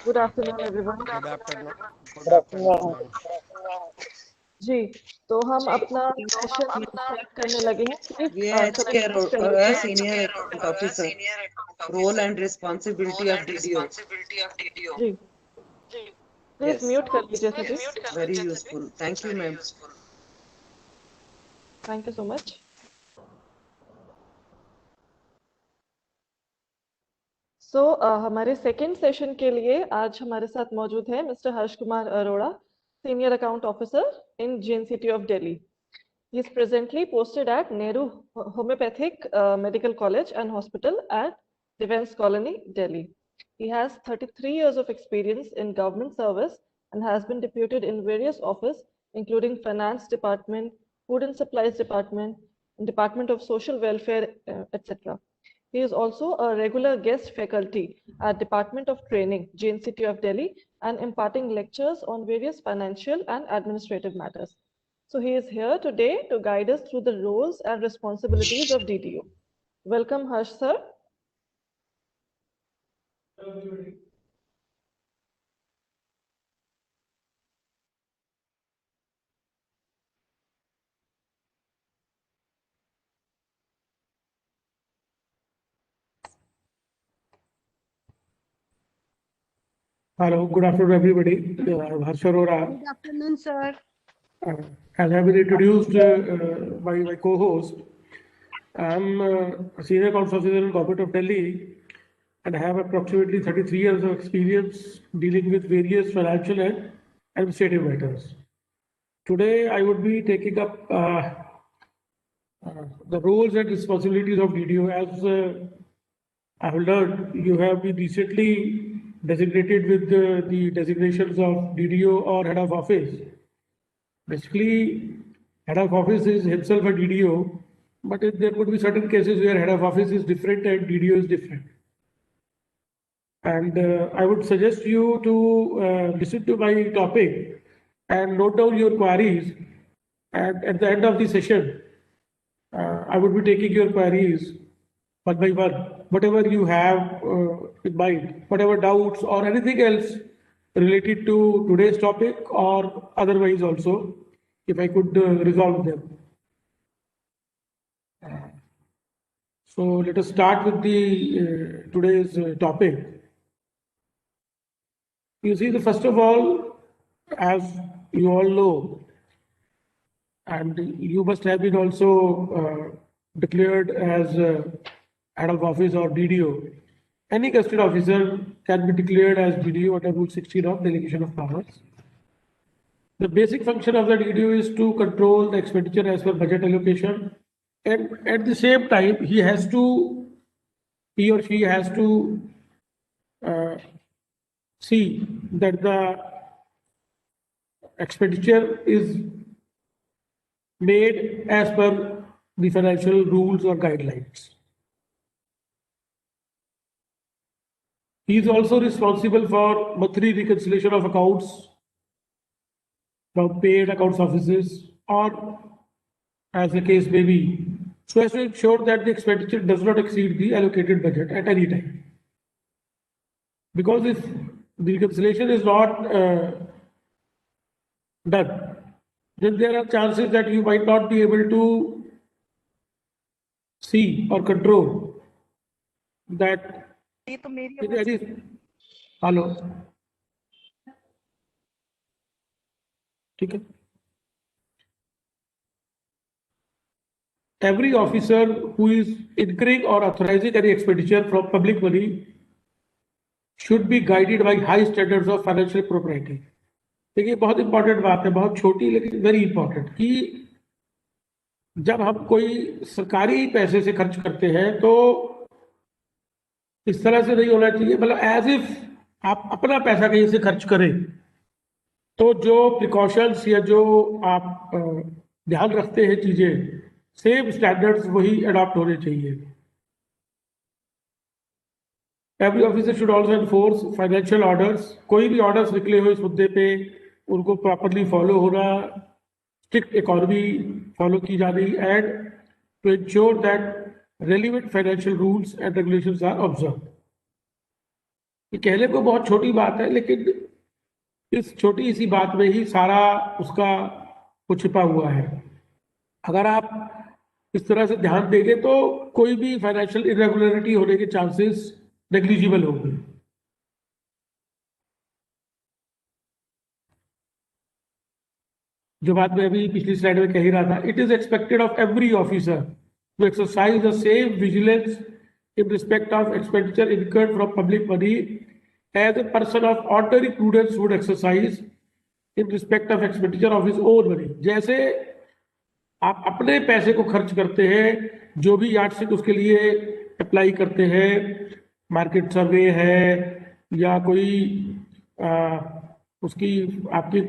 Good afternoon, everyone. Good afternoon. Good afternoon, ma'am. जी, तो हम अपना सेशन स्टार्ट करने लगे हैं। प्लीज सभी VHK म्यूट कर लीजिए। Senior Account Officer, role and responsibility of DDO. जी, प्लीज Yes, म्यूट कर लीजिए सभी। very useful. Thank you, ma'am. Thank you so much. So हमारे सेकेंड सेशन के लिए आज हमारे साथ मौजूद है mister Harsh Kumar Arora, senior account officer in JNCT of Delhi. He is presently posted at Nehru Homeopathic Medical College and Hospital at Defence Colony, Delhi. He has 33 years of experience in government service and has been deputed in various offices, including Finance Department, Food and Supplies Department, and Department of Social Welfare, etc. He is also a regular guest faculty at Department of Training, JNCT of Delhi, and imparting lectures on various financial and administrative matters. So he is here today to guide us through the roles and responsibilities of DDO. Welcome, Harsh sir. Hello, good afternoon, everybody. Harsh Arora. Good afternoon, sir. As I have been introduced by my co-host, I'm a senior counsel officer in Government of Delhi and I have approximately 33 years of experience dealing with various financial and administrative matters. Today, I would be taking up the roles and responsibilities of DDO. As I have learned, you have been recently designated with the designations of DDO or head of office. Basically, head of office is himself a DDO, but there could be certain cases where head of office is different and DDO is different. And I would suggest you to listen to my topic and note down your queries. And at the end of the session, I would be taking your queries one by one, whatever you have in mind, whatever doubts or anything else related to today's topic or otherwise also, if I could resolve them. So let us start with the today's topic. You see, first of all, as you all know, and you must have been also declared as head of office or DDO. Any gazetted officer can be declared as DDO under Rule 16 of Delegation of Powers. The basic function of the DDO is to control the expenditure as per budget allocation, and at the same time, he or she has to see that the expenditure is made as per the financial rules or guidelines. He is also responsible for monthly reconciliation of accounts from paid accounts offices or as the case may be, so as to ensure that the expenditure does not exceed the allocated budget at any time. Because if the reconciliation is not done, then there are chances that you might not be able to see or control that. Hello. ठीक है. Every officer who is incurring or authorizing any expenditure from public money should be guided by high standards of financial propriety. देखिए बहुत important बात है, बहुत छोटी लेकिन very important, कि जब हम कोई सरकारी पैसे से खर्च करते हैं तो इस तरह से नहीं होना चाहिए, मतलब एज इफ आप अपना पैसा कहीं से खर्च करें, तो जो प्रिकॉशंस या जो आप ध्यान रखते हैं चीजें, सेम स्टैंडर्ड्स वही अडॉप्ट होने चाहिए. Every officer should also enforce financial orders. कोई भी ऑर्डर्स निकले हुए इस मुद्दे पे उनको प्रॉपरली फॉलो होना, स्ट्रिक्ट इकोनॉमी फॉलो की जानी, and to ensure that relevant financial rules and regulations are observed. ये कहने को बहुत छोटी बात है, लेकिन इस छोटी सी बात में ही सारा उसका वो छिपा हुआ है। अगर आप इस तरह से ध्यान देंगे तो कोई भी फाइनेंशियल इरेगुलरिटी होने के चांसेस नेग्लिजिबल होंगे। जो बात मैं अभी पिछली स्लाइड में कह ही रहा था, it is expected of every officer to exercise the same vigilance in respect of expenditure incurred from public money as a person of ordinary prudence would exercise in respect of expenditure of his own money। जैसे आप अपने पैसे को खर्च करते हैं, जो भी यार्डस्टिक उसके लिए अप्लाई करते हैं, मार्केट सर्वे है या कोई उसकी आपकी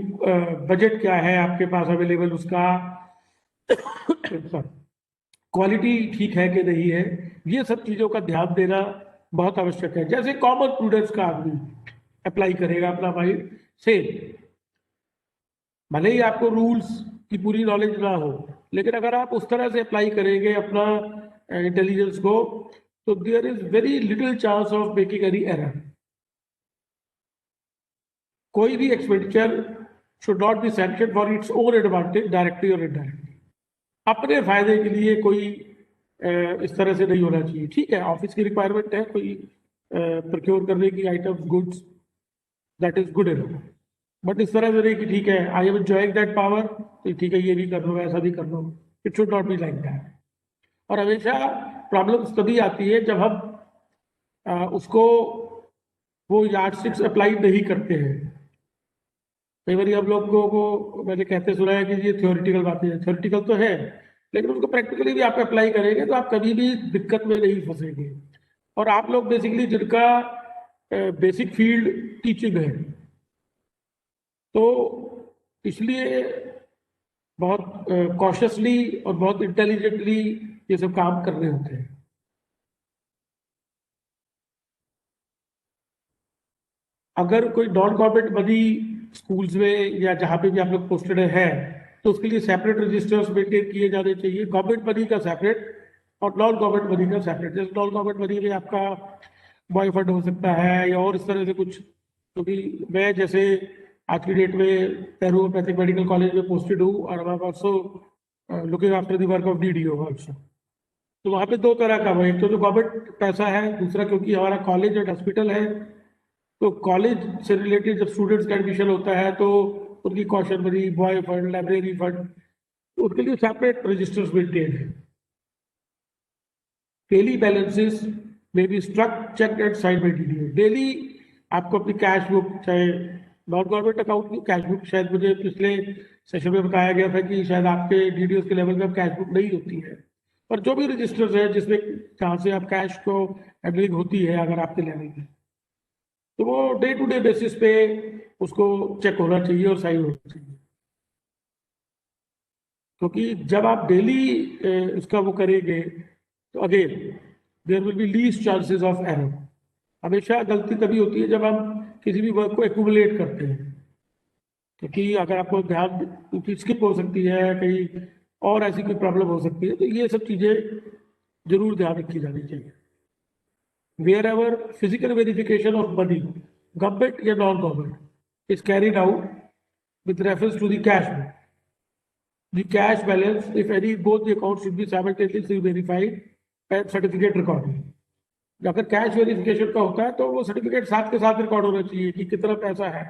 बजट क्या है आपके पास अवेलेबल, उसका क्वालिटी ठीक है कि नहीं है, ये सब चीज़ों का ध्यान देना बहुत आवश्यक है। जैसे कॉमन प्रूडेंस का आदमी अप्लाई करेगा अपना माइंड से, भले ही आपको रूल्स की पूरी नॉलेज ना हो, लेकिन अगर आप उस तरह से अप्लाई करेंगे अपना इंटेलिजेंस को, तो there is very little chance of making any error. कोई भी expenditure should not be sanction for its own advantage directly और इनडायरेक्टली। अपने फायदे के लिए कोई इस तरह से नहीं होना चाहिए। ठीक है, ऑफिस की रिक्वायरमेंट है कोई प्रोक्योर करने की items goods, that is good enough, but इस तरह से नहीं कि ठीक है I am enjoying that power, तो ठीक है ये भी कर लो ऐसा भी कर लो। It should not be like that. और हमेशा प्रॉब्लम्स तभी आती है जब हम उसको वो यार्डस्टिक्स अप्लाई नहीं करते हैं। कई बार हम लोगों को मैंने कहते सुना है कि ये थ्योरेटिकल बातें हैं, थ्योरेटिकल तो है, लेकिन उसको प्रैक्टिकली भी आप अप्लाई करेंगे तो आप कभी भी दिक्कत में नहीं फंसेंगे। और आप लोग बेसिकली जिनका बेसिक फील्ड टीचिंग है, तो इसलिए बहुत कॉशियसली और बहुत इंटेलिजेंटली ये सब काम करने होते हैं। अगर कोई नॉन गवर्नमेंट बनी स्कूल्स में या जहाँ पे भी आप लोग पोस्टेड है, तो उसके लिए सेपरेट रजिस्टर्स मेंटेन किए जाने चाहिए, गवर्नमेंट मनी का सेपरेट और नॉन गवर्नमेंट मनी का सेपरेट। जैसे नॉन गवर्नमेंट मनी में आपका बॉयफंड हो सकता है या और इस तरह से कुछ, क्योंकि मैं जैसे आज की डेट में पैथोलॉजी मेडिकल कॉलेज में पोस्टेड हूँ और I am also looking after the work of DDO also. तो वहाँ पे दो तरह का है, एक तो जो गवर्नमेंट पैसा है, दूसरा क्योंकि हमारा कॉलेज और हॉस्पिटल है, तो कॉलेज से रिलेटेड जब स्टूडेंट्स का एडमिशन होता है तो उनकी caution money, boy fund, library fund, तो उसके लिए सेपरेट रजिस्टर्स मेंटेन है। डेली बैलेंसेस में be struck check and sign by DDO. Daily आपको अपनी कैश बुक, चाहे नॉन गवर्नमेंट अकाउंट की कैश बुक, शायद मुझे पिछले सेशन में बताया गया था कि शायद आपके डीडीओ के लेवल में कैश बुक नहीं होती है, पर जो भी रजिस्टर्स है जिसमें जहाँ से आप कैश को हैंडलिंग होती है अगर आपके लेवल में, तो वो डे टू डे बेसिस पे उसको चेक होना चाहिए और साइन होना चाहिए। क्योंकि जब आप डेली उसका वो करेंगे तो again there will be least chances of error. हमेशा गलती तभी होती है जब हम किसी भी वर्क को एक्यूमुलेट करते हैं, क्योंकि अगर आपको ध्यान स्किप हो सकती है, कहीं और ऐसी कोई प्रॉब्लम हो सकती है, तो ये सब चीज़ें जरूर ध्यान रखी जानी चाहिए। Wherever physical verification of money, government or non-government, is carried out with reference to the cash book, the cash balance, if any, both the accounts should be simultaneously verified and certificate recorded. अगर cash verification का होता है तो वो certificate साथ के साथ record होना चाहिए कि कितना पैसा है।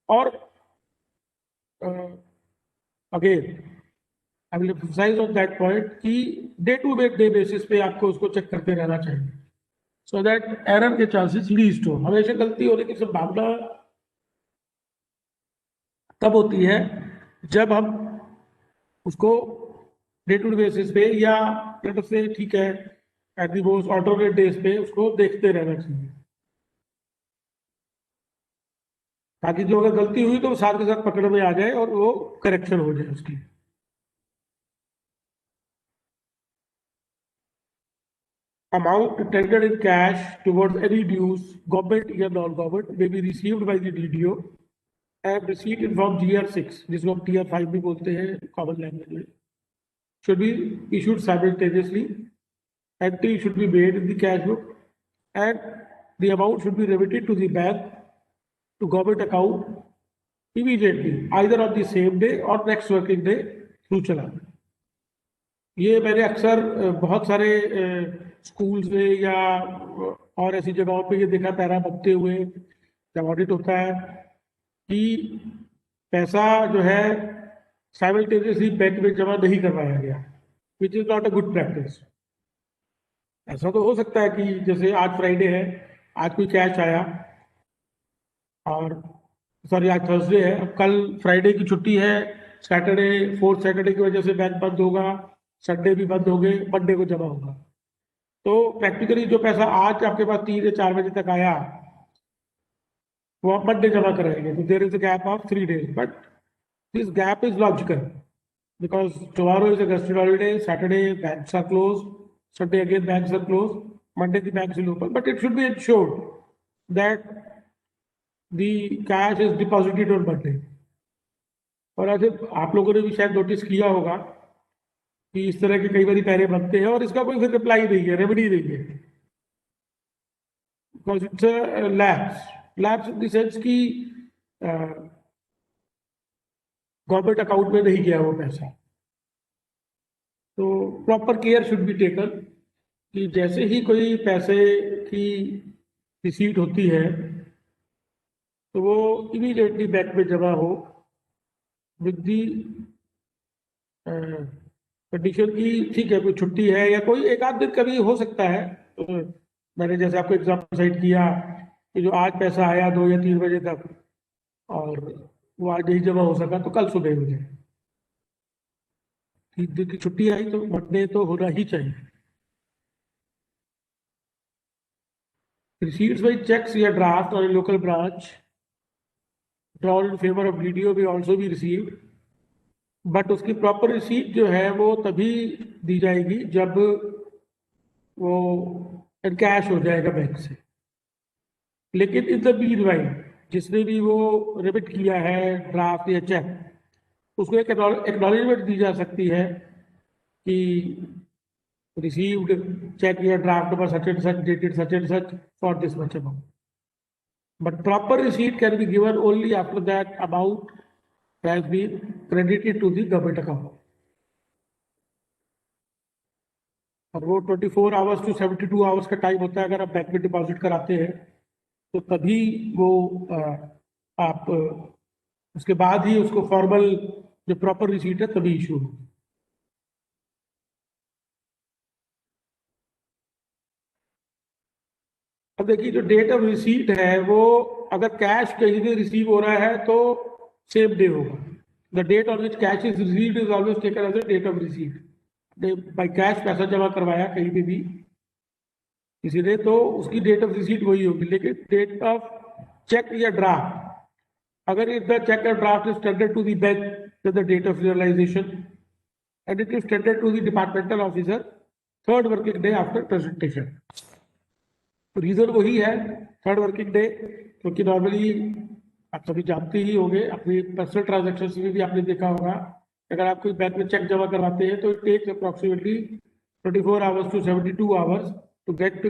और again I will emphasise on that point कि डे टू डे बेसिस पे आपको उसको चेक करते रहना चाहिए, सो दैट एरर के चांसेस लीस्ट हो। हमेशा गलती होने की संभावना तब होती है जब हम उसको डे टू डे बेसिस पे या से ठीक है at the most alternate days पे उसको देखते रहना चाहिए, ताकि जो अगर गलती हुई तो साथ के साथ पकड़ में आ जाए और वो करेक्शन हो जाए उसकी। Amount tendered in cash towards any dues, government or non-government, may be received by the DDO and receipt in form GR6, जिसको हम TR5 भी बोलते हैं common language में, should be issued simultaneously. Entry should be made in the cash book and the amount should be remitted to the bank to government account immediately, either on the same day or next working day through चालान। ये मैंने अक्सर बहुत सारे schools में या और ऐसी जगहों पे ये देखा पैरा बनते हुए जब ऑडिट होता है कि पैसा जो है साइमल्टेनियसली बैंक में जमा नहीं करवाया गया, which is not a good practice. ऐसा तो हो सकता है कि जैसे आज फ्राइडे है, आज कोई कैश आया और सॉरी आज थर्सडे है, अब कल फ्राइडे की छुट्टी है, सैटरडे फोर्थ सैटरडे की वजह से बैंक बंद होगा, संडे भी बंद हो गए, मंडे को जमा होगा। तो प्रैक्टिकली जो पैसा आज आपके पास 3 या 4 बजे तक आया वो आप मंडे जमा कराएंगे, तो there is a gap of 3 days, but this gap is logical because tomorrow is a gazetted holiday, Saturday banks are close, Sunday again banks are closed, Monday the banks will open, but it should be ensured that the cash is deposited on Monday। और ऐसे आप लोगों ने भी शायद notice किया होगा कि इस तरह के कई बार पैरे बनते हैं और इसका कोई फिर रिप्लाई नहीं है, रेमेडी नहीं है, because it's a lapse in the sense कि गवर्नमेंट अकाउंट में नहीं गया वो पैसा। तो proper care should be taken कि जैसे ही कोई पैसे की रिसीट होती है तो वो इमीडिएटली बैंक में जमा हो विद दी कंडीशन की ठीक है कोई छुट्टी है या कोई एक आध दिन कभी हो सकता है। तो मैंने जैसे आपको एग्जाम्पल साइड किया कि जो आज पैसा आया 2 या 3 बजे तक और वो आज नहीं जमा हो सका तो कल सुबह हो जाए, 3 दिन की छुट्टी आई तो मंडे तो होना ही चाहिए। Receipts by checks या draft or a local branch drawn in favor of DDO may also be received, but उसकी प्रॉपर रिसीट जो है वो तभी दी जाएगी जब वो कैश हो जाएगा बैंक से। लेकिन इन द मीनवाइल जिसने भी वो रिमिट किया है ड्राफ्ट या चेक, उसको एक एक्नॉलेजमेंट दी जा सकती है कि received check या draft number such and such dated such and such for this much amount, but proper receipt can be given only after that amount has been credited to the government account। और वो 24 hours to 72 hours का time होता है अगर आप bank में deposit कराते हैं तो तभी वो आप उसके बाद ही उसको फॉर्मल जो प्रॉपर रिसीट है तभी इशू होगी। अब देखिए जो डेट ऑफ रिसीट है वो अगर कैश कहीं से रिसीव हो रहा है तो सेम डे होगा। The date on which cash is received is always taken as the date of receipt. By cash पैसा जमा करवाया कहीं पे भी किसी ने तो उसकी डेट ऑफ रिसीट वही होगी, लेकिन डेट ऑफ चेक या ड्राफ्ट अगर इफ द चेक और draft is tendered to the bank to the date of realization and it is tendered to the departmental officer 3rd working day after presentation। तो reason वही है 3rd working day, क्योंकि normally आप सभी जानते ही होंगे अपनी पर्सनल ट्रांजेक्शन में भी आपने देखा होगा अगर आप कोई बैंक में चेक जमा करवाते हैं तो it takes approximately 24 hours to 72 hours to get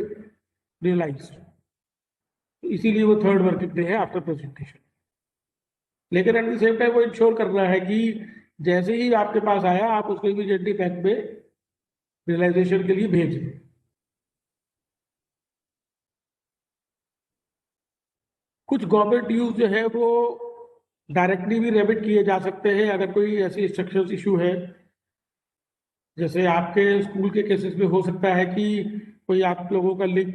realised, इसीलिए वो 3rd वर्किंग डे है आफ्टर प्रेजेंटेशन। लेकिन एट द सेम टाइम वो इंश्योर करना है कि जैसे ही आपके पास आया आप उसको इमीडिएटली बैंक में रियलाइजेशन के लिए भेज दें। कुछ गवर्नमेंट ड्यूज जो है वो डायरेक्टली भी रेमिट किए जा सकते हैं अगर कोई ऐसी इंस्ट्रक्शंस इशू है। जैसे आपके स्कूल के केसेस में हो सकता है कि कोई आप लोगों का लिंक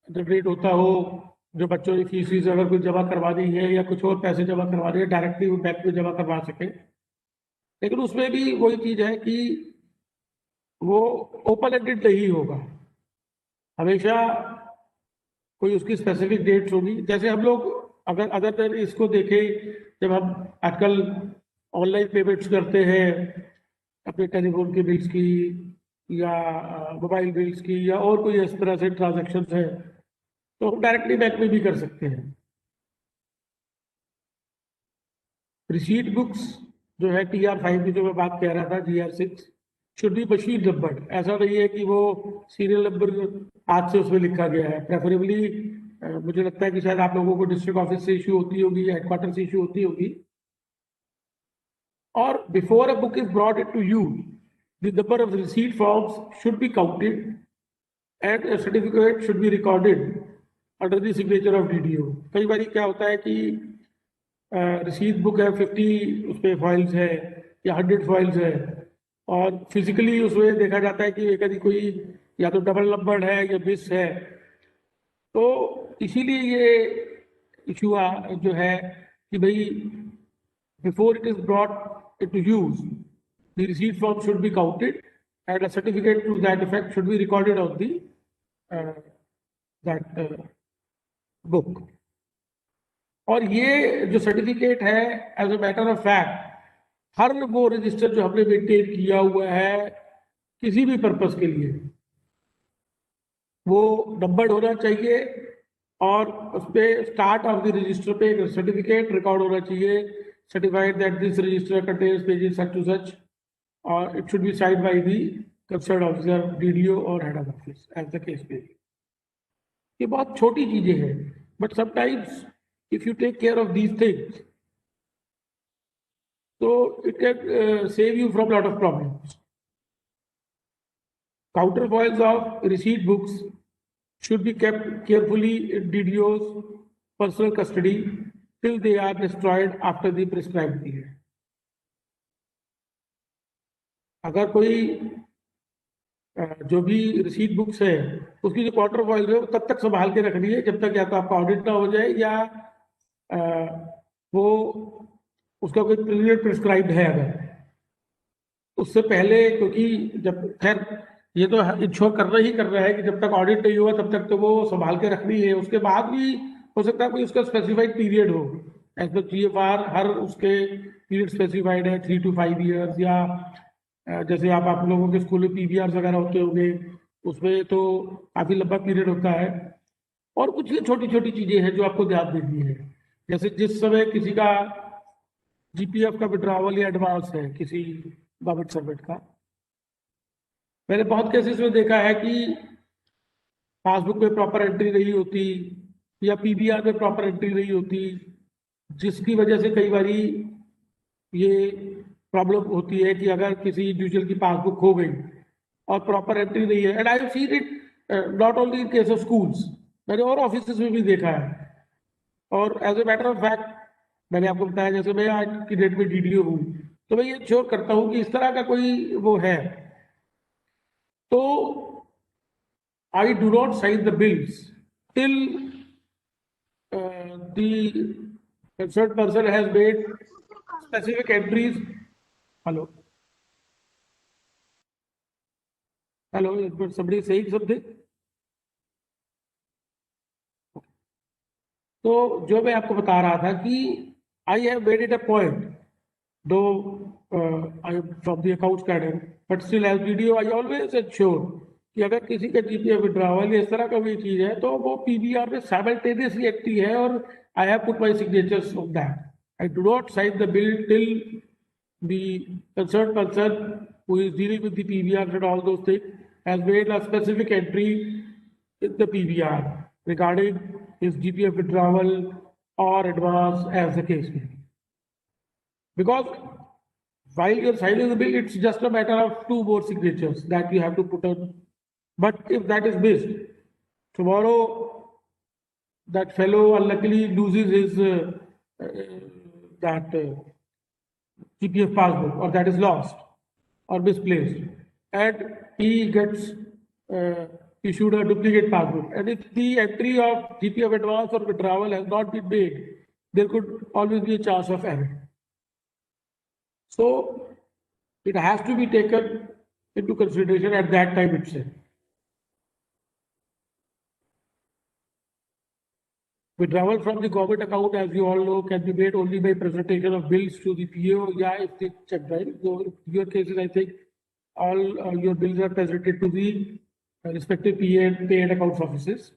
जनरेट होता हो, जो बच्चों की फीस अगर कोई जमा करवानी है या कुछ और पैसे जमा करवाने हैं डायरेक्टली वो बैंक में जमा करवा सके। लेकिन उसमें भी वही चीज है कि वो ओपन एंडेड नहीं होगा, हमेशा कोई उसकी स्पेसिफिक डेट्स होगी। जैसे हम लोग अगर अदर इसको देखें, जब हम आजकल ऑनलाइन पेमेंट्स करते हैं अपने टेलीफोन के बिल्स की या मोबाइल बिल्स की या और कोई इस तरह से ट्रांजेक्शन है तो हम डायरेक्टली बैंक में भी कर सकते हैं। रिसीट बुक्स जो है TR5 की जो मैं बात कह रहा था GR6 should be machine numbered. ऐसा नहीं है कि वो सीरियल नंबर हाथ से उसमें लिखा गया है। प्रेफरेबली मुझे लगता है कि शायद आप लोगों को डिस्ट्रिक्ट ऑफिस से इशू होती होगी, हेडक्वार्टर से इशू होती होगी. और before a book is brought into you, the number of receipt forms should be counted and a certificate should be recorded under the signature of DDO. कई बार क्या होता है कि रिसीट बुक है 50 उस पर फॉइल्स है या 100 फॉइल्स है, और फिजिकली उसमें देखा जाता है कि कभी कोई या तो डबल नंबर है या मिस है. तो इसीलिए ये इशू जो है कि भाई before it is brought into use, the receipt form should be counted and a certificate to that effect should be recorded on the book. और ये जो सर्टिफिकेट है as a matter of fact हर वो रजिस्टर जो हमने maintain किया हुआ है किसी भी पर्पस के लिए वो नंबर्ड होना चाहिए, और उस पर स्टार्ट ऑफ द रजिस्टर पे एक सर्टिफिकेट रिकॉर्ड होना चाहिए, certified that this register contains pages such to such, और it should be signed by the concerned officer, DDO or head of office, as the case may be. ये बहुत छोटी चीजें हैं, but sometimes if you take care of these things, so it can save you from a lot of problems. Counterfoils of receipt books should be kept carefully in DDO's personal custody till they are destroyed after the prescribed period. अगर कोई जो भी receipt books है उसकी जो quarter foil है वो तब तक संभाल के रखनी है जब तक या तो आपका ऑडिट ना हो जाए या वो उसका कोई पीरियड प्रिस्क्राइब्ड है अगर उससे पहले, क्योंकि जब खैर ये तो इंश्योर करना है कि जब तक ऑडिट नहीं हुआ तब तक तो वो संभाल के रखनी है. उसके बाद भी हो सकता है कोई उसका स्पेसिफाइड पीरियड हो, एज पर GFR हर उसके पीरियड स्पेसिफाइड है 3 to 5 years, या जैसे आप लोगों के स्कूल में PVR वगैरह होते होंगे उसमें तो काफी लंबा पीरियड होता है. और कुछ ये छोटी छोटी चीजें हैं जो आपको ध्यान देनी है, जैसे जिस समय किसी का GPF का विड्रॉवल या एडवांस है किसी गवर्नमेंट सर्वेंट का, मैंने बहुत केसेस में देखा है कि पासबुक में प्रॉपर एंट्री नहीं होती या PVR में प्रॉपर एंट्री नहीं होती, जिसकी वजह से कई बारी ये प्रॉब्लम होती है कि अगर किसी इंडिविजुअल की पासबुक खो गई और प्रॉपर एंट्री नहीं है. And I have seen it not only in case of schools, मैंने और ऑफिसेस में भी देखा है. और as a matter of fact मैंने आपको बताया जैसे मैं आज की डेट में DDO हूँ, तो मैं ये श्योर करता हूँ कि इस तरह का कोई वो है तो I do not sign the bills till the concerned person has made specific entries. Hello. Somebody saying something? तो जो मैं आपको बता रहा था कि I have made it a point, though I am from the accounts cadre, but still as DDO I always ensure कि अगर किसी का GPF विड्रॉवल इस तरह का भी चीज है तो वो PVR में simultaneously एंट्री है और I have put my signatures on that. I do not sign the bill till the concerned person who is dealing with the PVR and all those things has made a specific entry in the PVR regarding his GPF withdrawal or advance, as the case may be. Because while you're signing the bill, it's just a matter of 2 more signatures that you have to put on. But if that is missed, tomorrow that fellow unluckily loses his GPF passbook, or that is lost or misplaced, and he gets issued a duplicate passbook. And if the entry of GPF advance or withdrawal has not been made, there could always be a chance of error. So it has to be taken into consideration at that time itself. Withdrawal from the government account, as you all know, can be made only by presentation of bills to the PO. Yeah, if they check, right? So in your cases, I think all your bills are presented to the respective PA and pay and accounts offices.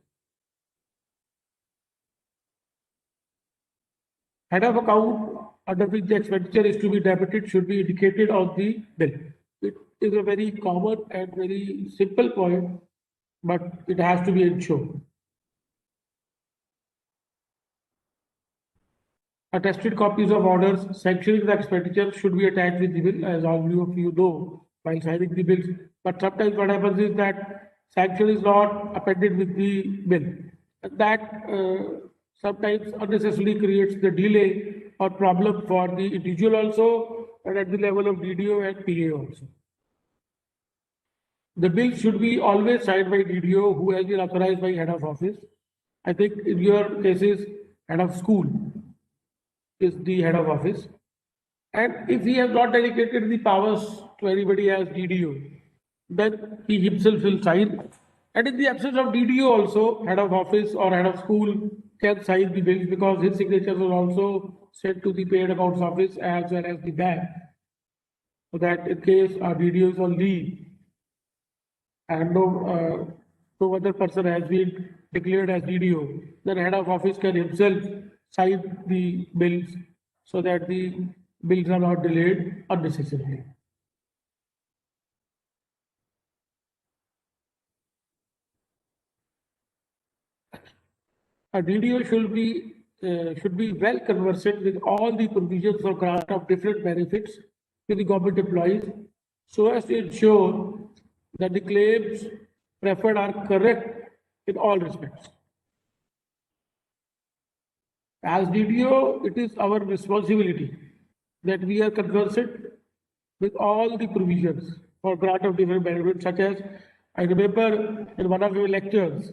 Head of account under which the expenditure is to be debited should be indicated on the bill. It is a very common and very simple point, but it has to be ensured. attested copies of orders sanctioning the expenditure should be attached with the bill, as all of you know while signing the bills. But sometimes what happens is that sanction is not appended with the bill. And that sometimes unnecessarily creates the delay or problem for the individual also, and at the level of DDO and PA also. The bill should be always signed by DDO who has been authorized by head of office. I think in your cases, head of school is the head of office. And if he has not delegated the powers to anybody as DDO, then he himself will sign. And in the absence of DDO also, head of office or head of school can sign the bills because his signatures are also sent to the paid accounts office as well as the bank. So that in case our DDO is on leave and no other person has been declared as DDO, then head of office can himself sign the bills so that the bills are not delayed unnecessarily. A DDO should be well conversant with all the provisions of grant of different benefits to the government employees so as to ensure that the claims preferred are correct in all respects. As DDO, it is our responsibility that we are conversant with all the provisions for grant of different benefits, such as I remember in one of your lectures,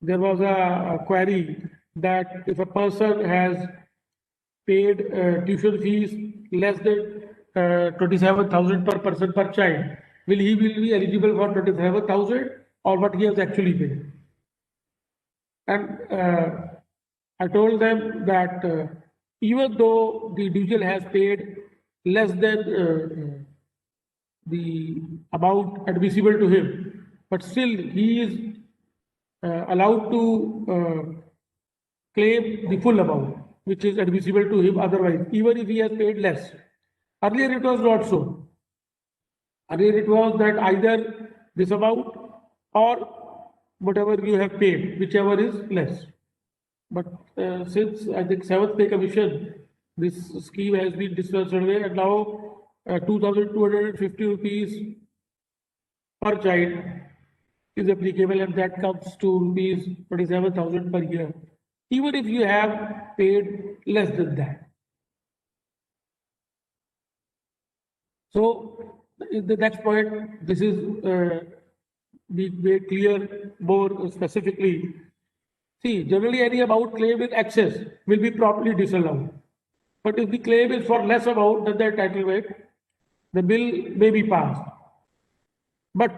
there was a query that if a person has paid tuition fees less than 27,000 per person per child, will he be eligible for 27,000 or what he has actually paid? And I told them that even though the individual has paid less than the amount admissible to him, but still he is allowed to claim the full amount which is admissible to him otherwise, even if he has paid less. Earlier it was not so. Earlier it was that either this amount or whatever you have paid, whichever is less. But since I think 7th Pay Commission, this scheme has been discussed away, and now 2,250 rupees per child is applicable, and that comes to rupees 27,000 per year, even if you have paid less than that. So in the next point, this is be made clear more specifically. See, generally any amount claimed in excess will be properly disallowed. But if the claim is for less amount than the entitlement, the bill may be passed. But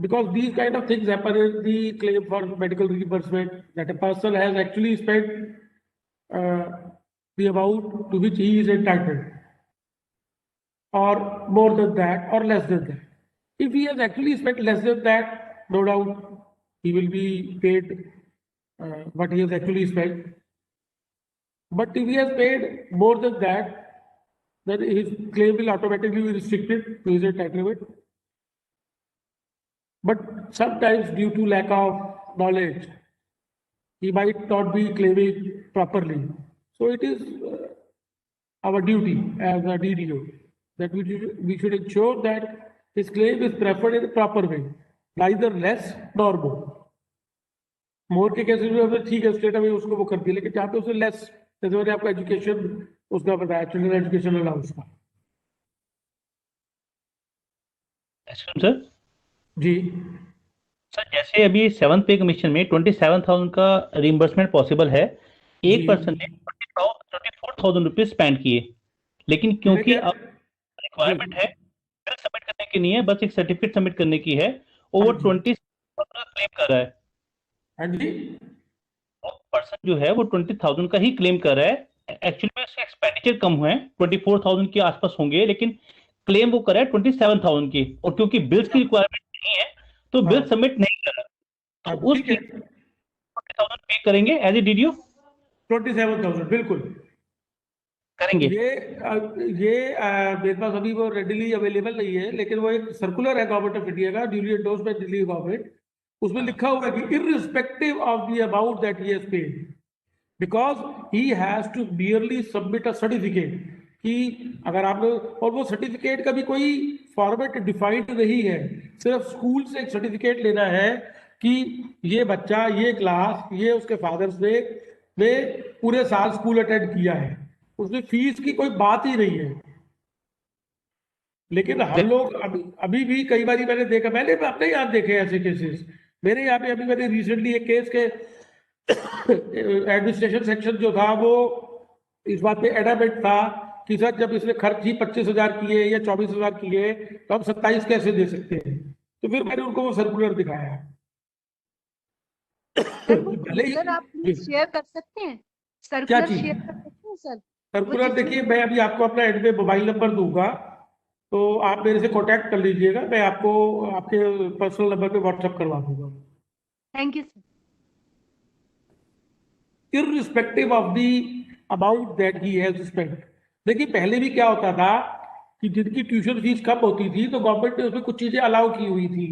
because these kind of things happen in the claim for medical reimbursement, that a person has actually spent the amount to which he is entitled, or more than that, or less than that. If he has actually spent less than that, no doubt he will be paid what he has actually spent. But if he has paid more than that, then his claim will automatically be restricted to his entitlement. But sometimes due to lack of knowledge, he might not be claiming properly. So it is our duty as a DDO that we should ensure that his claim is preferred in a proper way, neither less nor more. मोर के cases में हमें ठीक है state में उसको वो कर दिया, लेकिन जहाँ पे उसे लेस, जैसे मैंने आपको एजुकेशन उसका बताया, चिल्ड्रन एजुकेशन अलाउंस का। सर जी सर, जैसे अभी 7th पे कमीशन में 27,000 का रिइंबर्समेंट पॉसिबल है, एक पर्सन ने 24,000 रुपीज स्पेंड किए, लेकिन क्योंकि अब रिक्वायरमेंट है बिल सबमिट करने की नहीं है, बस एक सर्टिफिकेट सबमिट करने की है, ओवर 20 क्लेम कर रहा है। हाँ जी, वो पर्सन जो है वो 20,000 का ही क्लेम कर रहा है, एक्चुअली में उसके एक्सपेंडिचर कम हुए हैं, 24,000 के आसपास होंगे, लेकिन क्लेम वो कर रहा है 27,000 की, और क्योंकि बिल्स की रिक्वायरमेंट नहीं है तो बिल सबमिट नहीं कर रहा, तो उस 20,000 पे करेंगे एज ए डीडीओ। 27,000 बिल्कुल करेंगे। ये मेरे पास अभी वो रेडिली अवेलेबल नहीं है, लेकिन वो एक सर्कुलर है गवर्नमेंट ऑफ इंडिया का, duly endorsed by Delhi government, उसमें लिखा हुआ है कि irrespective of the amount that he has paid, because he has to merely submit a certificate, कि अगर आपने, और वो सर्टिफिकेट का भी कोई फॉर्मेट डिफाइंड नहीं है, सिर्फ स्कूल से एक सर्टिफिकेट लेना है कि ये बच्चा, ये क्लास, ये उसके फादर्स ने पूरे साल स्कूल अटेंड किया है, उसमें फीस की कोई बात ही नहीं है। लेकिन हम लोग अभी भी कई बार मैंने देखा, मैंने अपने यहाँ देखे ऐसे केसेस, मेरे यहाँ पे अभी मैंने रिसेंटली एक केस के एडमिनिस्ट्रेशन सेक्शन जो था वो इस बात पे एडामेंट था कि सर जब इसने खर्च ही 25,000 किए या 24,000 किए तो हम 27 कैसे दे सकते हैं। तो फिर मैंने उनको वो सर्कुलर दिखाया। सर आप शेयर कर सकते हैं, सर्कुलर शेयर कर सकते हैं सर? सर्कुलर देखिए, मैं अभी आपको अपना एंड में मोबाइल नंबर दूंगा, तो आप मेरे से कांटेक्ट कर लीजिएगा, मैं आपको आपके पर्सनल नंबर पे व्हाट्सएप करवा दूंगा। Thank you sir. Irrespective of the amount that he has spent. देखिए पहले भी क्या होता था कि जिनकी ट्यूशन फीस कम होती थी तो गवर्नमेंट ने उसमें कुछ चीजें अलाउ की हुई थी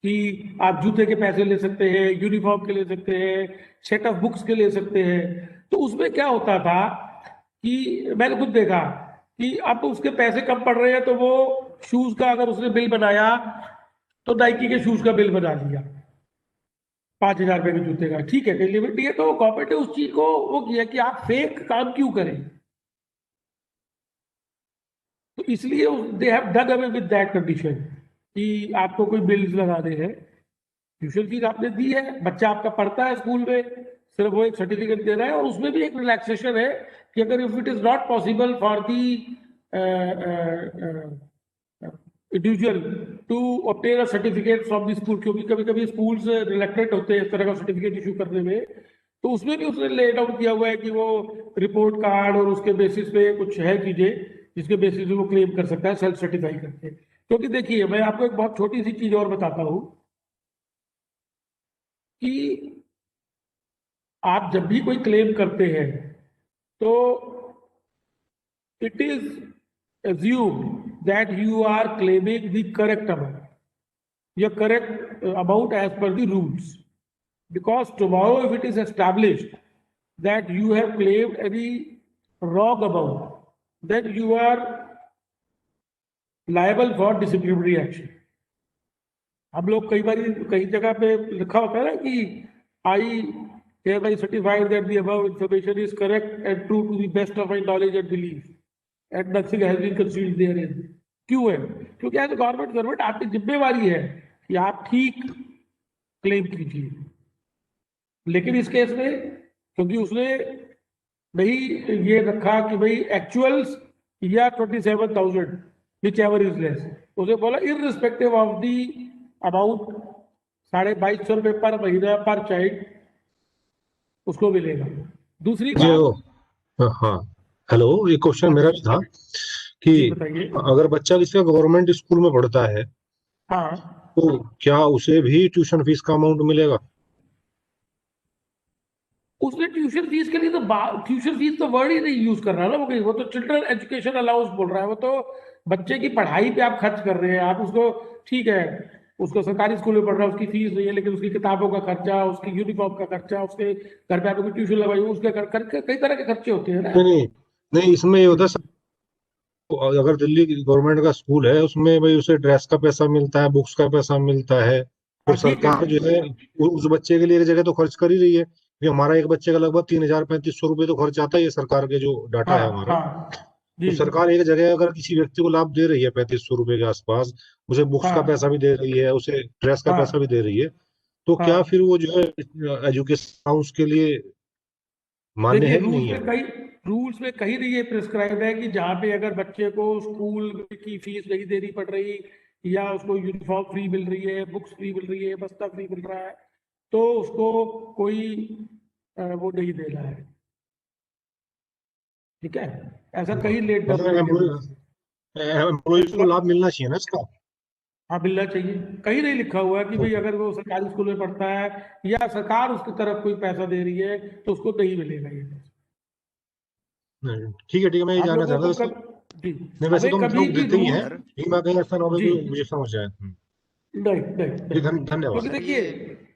कि आप जूते के पैसे ले सकते हैं, यूनिफॉर्म के ले सकते हैं, सेट ऑफ बुक्स के ले सकते हैं। तो उसमें क्या होता था कि मैंने खुद देखा कि अब उसके पैसे कम पड़ रहे हैं तो वो शूज का अगर उसने बिल बनाया तो नाइकी के शूज का बिल बना लिया 5,000 रुपए के जूते का, ठीक है, कोई लिमिट नहीं है। तो गवर्नमेंट ने उस चीज को वो किया कि आप फेक काम क्यों करें, तो इसलिए they have done away with that condition कि आपको कोई बिल्स लगाने हैं। ट्यूशन फीस आपने दी है, बच्चा आपका पढ़ता है स्कूल में, सिर्फ वो एक सर्टिफिकेट दे रहा है। और उसमें भी एक रिलैक्सेशन है कि अगर if it is not possible for the individual to obtain a certificate from the school, क्योंकि कभी कभी स्कूल से रिलेक्टेड होते हैं इस तरह का सर्टिफिकेट इशू करने में, तो उसमें भी उसने लेट आउट किया हुआ है कि वो रिपोर्ट कार्ड और उसके बेसिस पे कुछ है चीजें जिसके बेसिस पे वो क्लेम कर सकता है सेल्फ सर्टिफाई करके। क्योंकि देखिए मैं आपको एक बहुत छोटी सी चीज और बताता हूं कि आप जब भी कोई क्लेम करते हैं तो it is assumed that you are claiming the correct amount, your correct amount as per the rules, because tomorrow if it is established that you have claimed any wrong amount, then you are liable for disciplinary action. हम लोग कई बार कई जगह पे लिखा होता है ना कि I hereby certify that the above information is correct and true to the best of my knowledge and belief and nothing has been concealed therein. क्यों है? क्योंकि एज गवर्नमेंट सर्वेंट आपकी जिम्मेवारी है कि आप ठीक क्लेम कीजिए। लेकिन इस केस में क्योंकि उसने नहीं ये रखा कि भाई एक्चुअल्स या 27,000 विच एवर इज लेस, उसे बोला इररिस्पेक्टिव ऑफ द अमाउंट 2,500 रुपये पर महीना पर चाइल्ड उसको मिलेगा। दूसरी बात, हाँ हेलो, एक क्वेश्चन मेरा भी था कि अगर बच्चा किसी का गवर्नमेंट स्कूल में पढ़ता है हाँ, तो क्या उसे भी ट्यूशन फीस का अमाउंट मिलेगा? उसने ट्यूशन फीस के लिए तो ट्यूशन फीस तो वर्ड ही नहीं यूज कर रहा ना वो तो चिल्ड्रन एजुकेशन अलाउंस बोल रहा है। वो तो बच्चे की पढ़ाई पे आप खर्च कर रहे हैं। आप उसको, ठीक है, उसको सरकारी स्कूल में पढ़ रहा है, उसकी फीस नहीं है, लेकिन उसकी किताबों का खर्चा, उसकी यूनिफॉर्म का खर्चा, उसके घर पे आपको ट्यूशन लगवाई, उसके कई तरह के खर्चे होते हैं ना। नहीं इसमें ये होता है, अगर दिल्ली गवर्नमेंट का स्कूल है उसमें भाई उसे ड्रेस का पैसा मिलता है, बुक्स का पैसा मिलता है, और सरकार जो है उस बच्चे के लिए एक जगह तो खर्च कर ही रही है। हमारा एक बच्चे का लगभग 3,000-3,500 रुपए तो खर्च आता है, ये सरकार के जो डाटा है हमारा। तो सरकार एक जगह अगर किसी व्यक्ति को लाभ दे रही है 3,500 रुपए के आसपास, उसे बुक्स का पैसा भी दे रही है, उसे ड्रेस का पैसा भी दे रही है, तो क्या फिर वो जो है एजुकेशन उसके लिए मान्य है कि नहीं है? रूल्स में कहीं नहीं ये प्रिस्क्राइब है कि जहाँ पे अगर बच्चे को स्कूल की फीस नहीं देनी पड़ रही या उसको यूनिफॉर्म फ्री मिल रही है, बुक्स फ्री मिल रही है, बस्ता फ्री मिल रहा है, तो उसको कोई वो नहीं देना है। ठीक है, ऐसा कहीं लेट एम्प्लॉइज को लाभ मिलना चाहिए ना इसका। हाँ, मिलना चाहिए। कहीं नहीं लिखा हुआ है कि भाई अगर वो सरकारी स्कूल में पढ़ता है या सरकार उसकी तरफ कोई पैसा दे रही है तो उसको नहीं मिलेगा ये। ठीक है, मैं ये जानना चाहता था। नहीं वैसे तो हम लोग देते ही हैं, कहीं ऐसा ना हो कि मुझे समझ आए। नहीं जी धन्यवाद क्योंकि सर। देखिए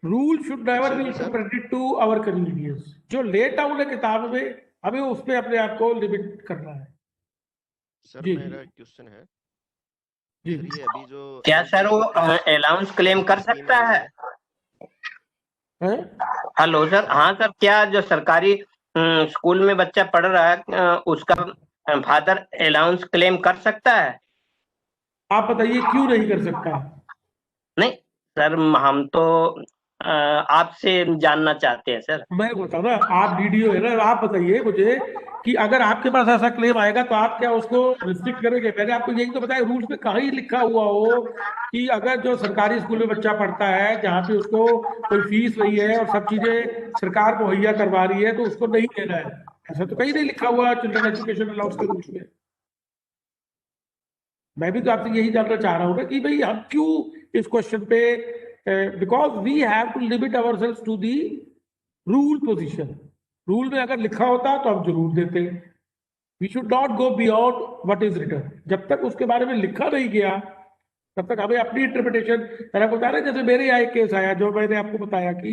rule should never be interpreted to our convenience. जो लेट डाउन है किताब में, हमें उसमें अपने आप को लिमिट करना है। सर जी मेरा एक क्वेश्चन है जी सर, ये अभी जो क्या सर वो LGBTQ अलाउंस क्लेम कर स्कीम सकता आई है? हैं? हेलो सर, हाँ सर, क्या जो सरकारी स्कूल में बच्चा पढ़ रहा है उसका फादर अलाउंस क्लेम कर सकता है? आप बताइए क्यों नहीं कर सकता? नहीं सर, हम तो आपसे जानना चाहते हैं सर। मैं बताऊं ना, आप डीडीओ है ना, आप बताइए मुझे कि अगर आपके पास ऐसा क्लेम आएगा तो आप क्या उसको रिस्ट्रिक्ट करेंगे? मैंने आपको यही तो बताया, रूल्स में कहीं लिखा हुआ हो कि अगर जो सरकारी स्कूल में बच्चा पढ़ता है जहाँ पे उसको कोई फीस नहीं है और सब चीजें सरकार मुहैया करवा रही है तो उसको नहीं देना है। ऐसा तो कहीं नहीं लिखा हुआ चिल्ड्रन एजुकेशन अलाउंस के रूल्स में। मैं भी तो आपसे यही जानना चाह रहा हूँ ना कि भाई हम क्यों इस क्वेश्चन पे, because we have to limit ourselves to the rule position. Rule में अगर लिखा होता तो हम जरूर देते। We should not go beyond what is written. जब तक उसके बारे में लिखा नहीं गया तब तक हमें अपनी इंटरप्रिटेशन। मैंने बता रहा, जैसे मेरे यहाँ एक केस आया जो मैंने आपको बताया कि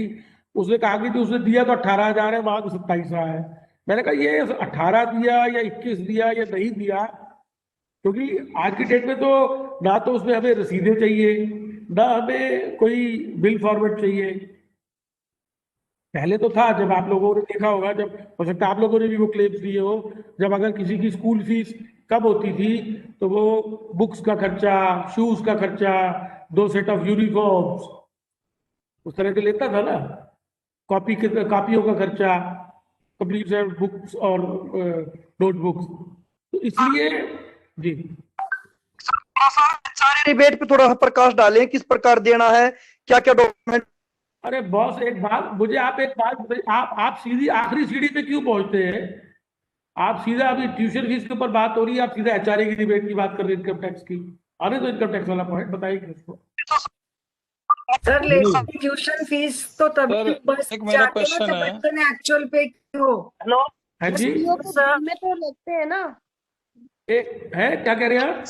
उसने कहा कि उसने दिया तो 18,000 है, वहां 27 रहा है। मैंने कहा ये 18 दिया या 21 दिया या नहीं दिया, क्योंकि आज की डेट में तो ना तो उसमें हमें रसीदें चाहिए, ना हमें कोई बिल फॉर्मेट चाहिए। पहले तो था, जब आप लोगों ने देखा होगा, जब हो सकता है आप लोगों ने भी वो क्लेम्स दिए हो, जब अगर किसी की स्कूल फीस कम होती थी तो वो बुक्स का खर्चा, शूज का खर्चा, 2 सेट ऑफ यूनिफॉर्म्स उस तरह के लेता था ना, कॉपियों का खर्चा, कंप्लीट सेट बुक्स और नोटबुक्स। तो इसलिए जी सारे रिबेट पे थोड़ा प्रकाश डालें, किस प्रकार देना है, क्या क्या डॉक्यूमेंट। अरे बॉस, एक बात मुझे आप एक बात बताइए, आप सीधी आखिरी सीढ़ी पे क्यों पहुंचते हैं? आप सीधा, अभी ट्यूशन फीस के ऊपर बात हो रही है, आप सीधा एचआरए की डिबेट की बात कर रहे हैं, इनकम टैक्स की। आने तो इनकम टैक्स वाला पॉइंट बताइए उसको। सर लेकिन ट्यूशन फीस तो तभी बस एक मेरा जाते हैं क्वेश्चन जब है। बच्चे ने एक्चुअल पे हो। हेलो हाँ जी में तो लगते हैं ना। है, क्या कह रहे हैं आप?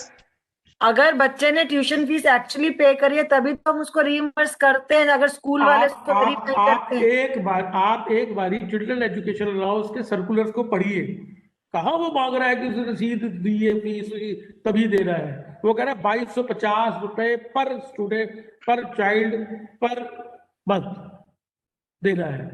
अगर बच्चे ने ट्यूशन फीस एक्चुअली पे करी है तभी तो हम उसको रीइंबर्स करते हैं, अगर स्कूल वाले उसको करीब नहीं करते हैं। आप एक बारी चिल्ड्रन एजुकेशन अलाउंस के सर्कुलर्स को पढ़िए। कहाँ वो मांग रहा है कि उसने रसीद दी है, फीस तभी दे रहा है। वो कह रहा है 2250 रुपए पर स्टूडेंट, पर चाइल्ड, पर मंथ देना है।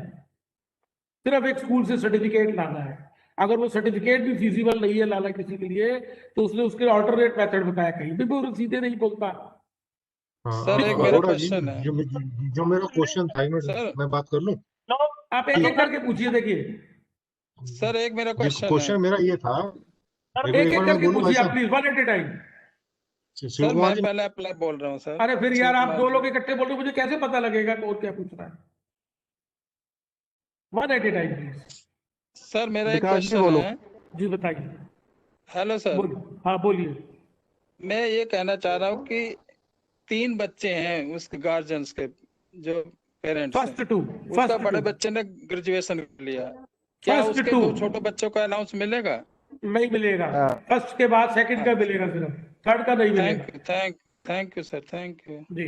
सिर्फ एक स्कूल से सर्टिफिकेट लाना है। अगर वो सर्टिफिकेट भी फिजिबल नहीं है लाना किसी के लिए, तो उसने उसके ऑल्टरनेट मेथड बताया, कहीं भी वो रसीदें नहीं बोलता। सर एक मेरा क्वेश्चन है। जो मेरा क्वेश्चन था, मैं बात कर लूं? आप एक एक करके पूछिए। देखिए सर एक मेरा क्वेश्चन मेरा ये था, एक एक करके पूछिए आप please, 1 at a time. Sir मैं पहले अप्लाई बोल रहा हूँ सर। अरे फिर यार आप 2 लोग इकट्ठे बोल रहे हो, मुझे कैसे पता लगेगा कौन क्या पूछ रहा है? 1 at a time please. Sir मेरा एक क्वेश्चन है। जी बताइए। Hello sir. हाँ बोलिए। मैं ये कहना चाह रहा हूँ कि 3 बच्चे हैं उसके गार्जियंस के, जो पेरेंट्स हैं। उसका बड़े बच्चे ने ग्रेजुएशन लिया, क्या उसके 2 छोटे बच्चों का अलाउंस मिलेगा? नहीं मिलेगा। फर्स्ट के बाद सेकंड का मिलेगा, सिर्फ थर्ड का नहीं मिलेगा। Thank you sir, thank you जी।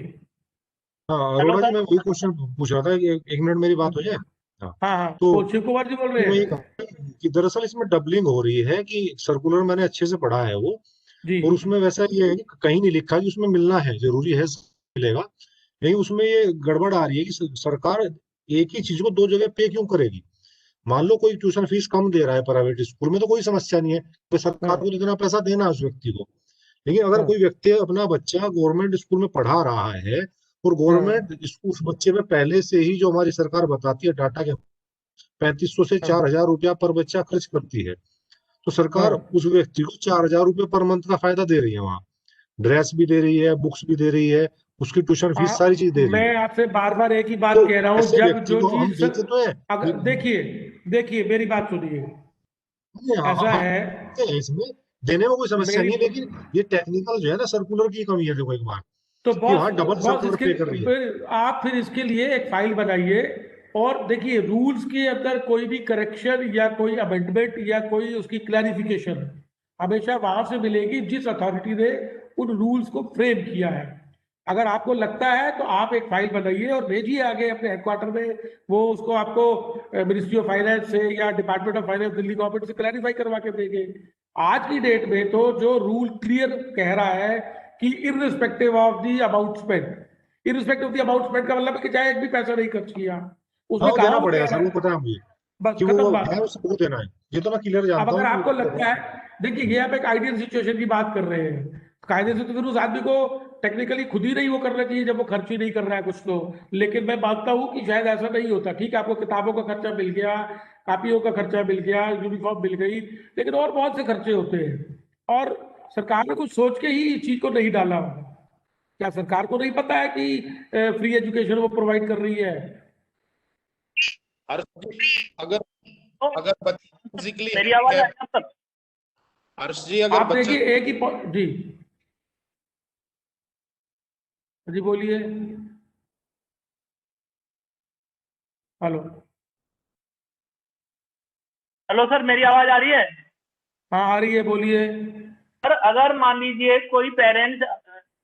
हाँ अरोड़ा जी, मैं वही क्वेश्चन पूछ रहा था कि 1 मिनट मेरी बात हो जाए। हाँ तो शिव कुमार जी बोल रहे हैं कि दरअसल इसमें डबलिंग हो रही है, कि सर्कुलर मैंने अच्छे से पढ़ा है वो, और उसमें वैसा ये है कि कहीं नहीं लिखा कि उसमें मिलना है, जरूरी है मिलेगा। लेकिन उसमें ये गड़बड़ आ रही है कि सरकार एक ही चीज को 2 जगह पे क्यों करेगी। मान लो कोई ट्यूशन फीस कम दे रहा है प्राइवेट स्कूल में, तो कोई समस्या नहीं है, तो सरकार को इतना पैसा देना है उस व्यक्ति को। लेकिन अगर कोई व्यक्ति अपना बच्चा गवर्नमेंट स्कूल में पढ़ा रहा है, और गवर्नमेंट उस बच्चे में पहले से ही, जो हमारी सरकार बताती है डाटा के, 3500 से 4000 रुपया पर बच्चा खर्च करती है, तो सरकार उस व्यक्ति को 4000 रुपये पर मंथ का फायदा दे रही है। वहाँ ड्रेस भी दे रही है, बुक्स भी दे रही है, उसकी ट्यूशन फीस, सारी चीज दे रही है। मैं आपसे बार बार एक ही बात कह रहा हूँ, जब जो चीज अगर देखिए मेरी बात सुनिए, ऐसा है इसमें देने में कोई समस्या नहीं है, लेकिन ये टेक्निकल जो है ना, सर्कुलर की कमी है। देखो एक बार तो बॉस डबल सर्कुलर पे कर रही है। आप फिर इसके लिए एक फाइल बनाइए, और देखिए रूल्स के अंदर कोई भी करेक्शन या कोई अमेंडमेंट या कोई उसकी क्लैरिफिकेशन हमेशा वहां से मिलेगी जिस अथॉरिटी ने उन रूल्स को फ्रेम किया है। अगर आपको लगता है तो आप एक फाइल बनाइए और भेजिए आगे अपने हेडक्वार्टर में, वो उसको आपको मिनिस्ट्री ऑफ फाइनेंस से या department of finance Delhi government से क्लैरिफाई करवा के देंगे। आज की डेट में तो जो रूल क्लियर कह रहा है कि irrespective of the amount spend, irrespective of the amount spend का मतलब है कि चाहे एक भी पैसा नहीं खर्च किया उसमें हाँ, देना पड़ेगा सर, वो पता है मुझे बस कि खत्म वो बात। है, उसको देना है, ये तो मैं क्लियर अब जानता अगर हूँ। आपको लगता है, देखिए ये आप एक आइडियल सिचुएशन की बात कर रहे हैं, कायदे से तो फिर उस आदमी को टेक्निकली खुद ही नहीं वो करना चाहिए जब वो खर्च ही नहीं कर रहा है कुछ तो। लेकिन मैं मानता हूँ कि शायद ऐसा नहीं होता। ठीक है, आपको किताबों का खर्चा मिल गया, कापियों का खर्चा मिल गया, यूनिफॉर्म मिल गई, लेकिन और बहुत से खर्चे होते हैं और सरकार ने कुछ सोच के ही इस चीज को नहीं डाला। क्या सरकार को नहीं पता है कि फ्री एजुकेशन वो प्रोवाइड कर रही है? अगर बेसिकली मेरी आवाज आ रही है सर? हर्ष जी, अगर आप देखिए एक ही जी जी बोलिए। हेलो हेलो सर, मेरी आवाज आ रही है? हाँ आ रही है, बोलिए। सर अगर मान लीजिए कोई पेरेंट्स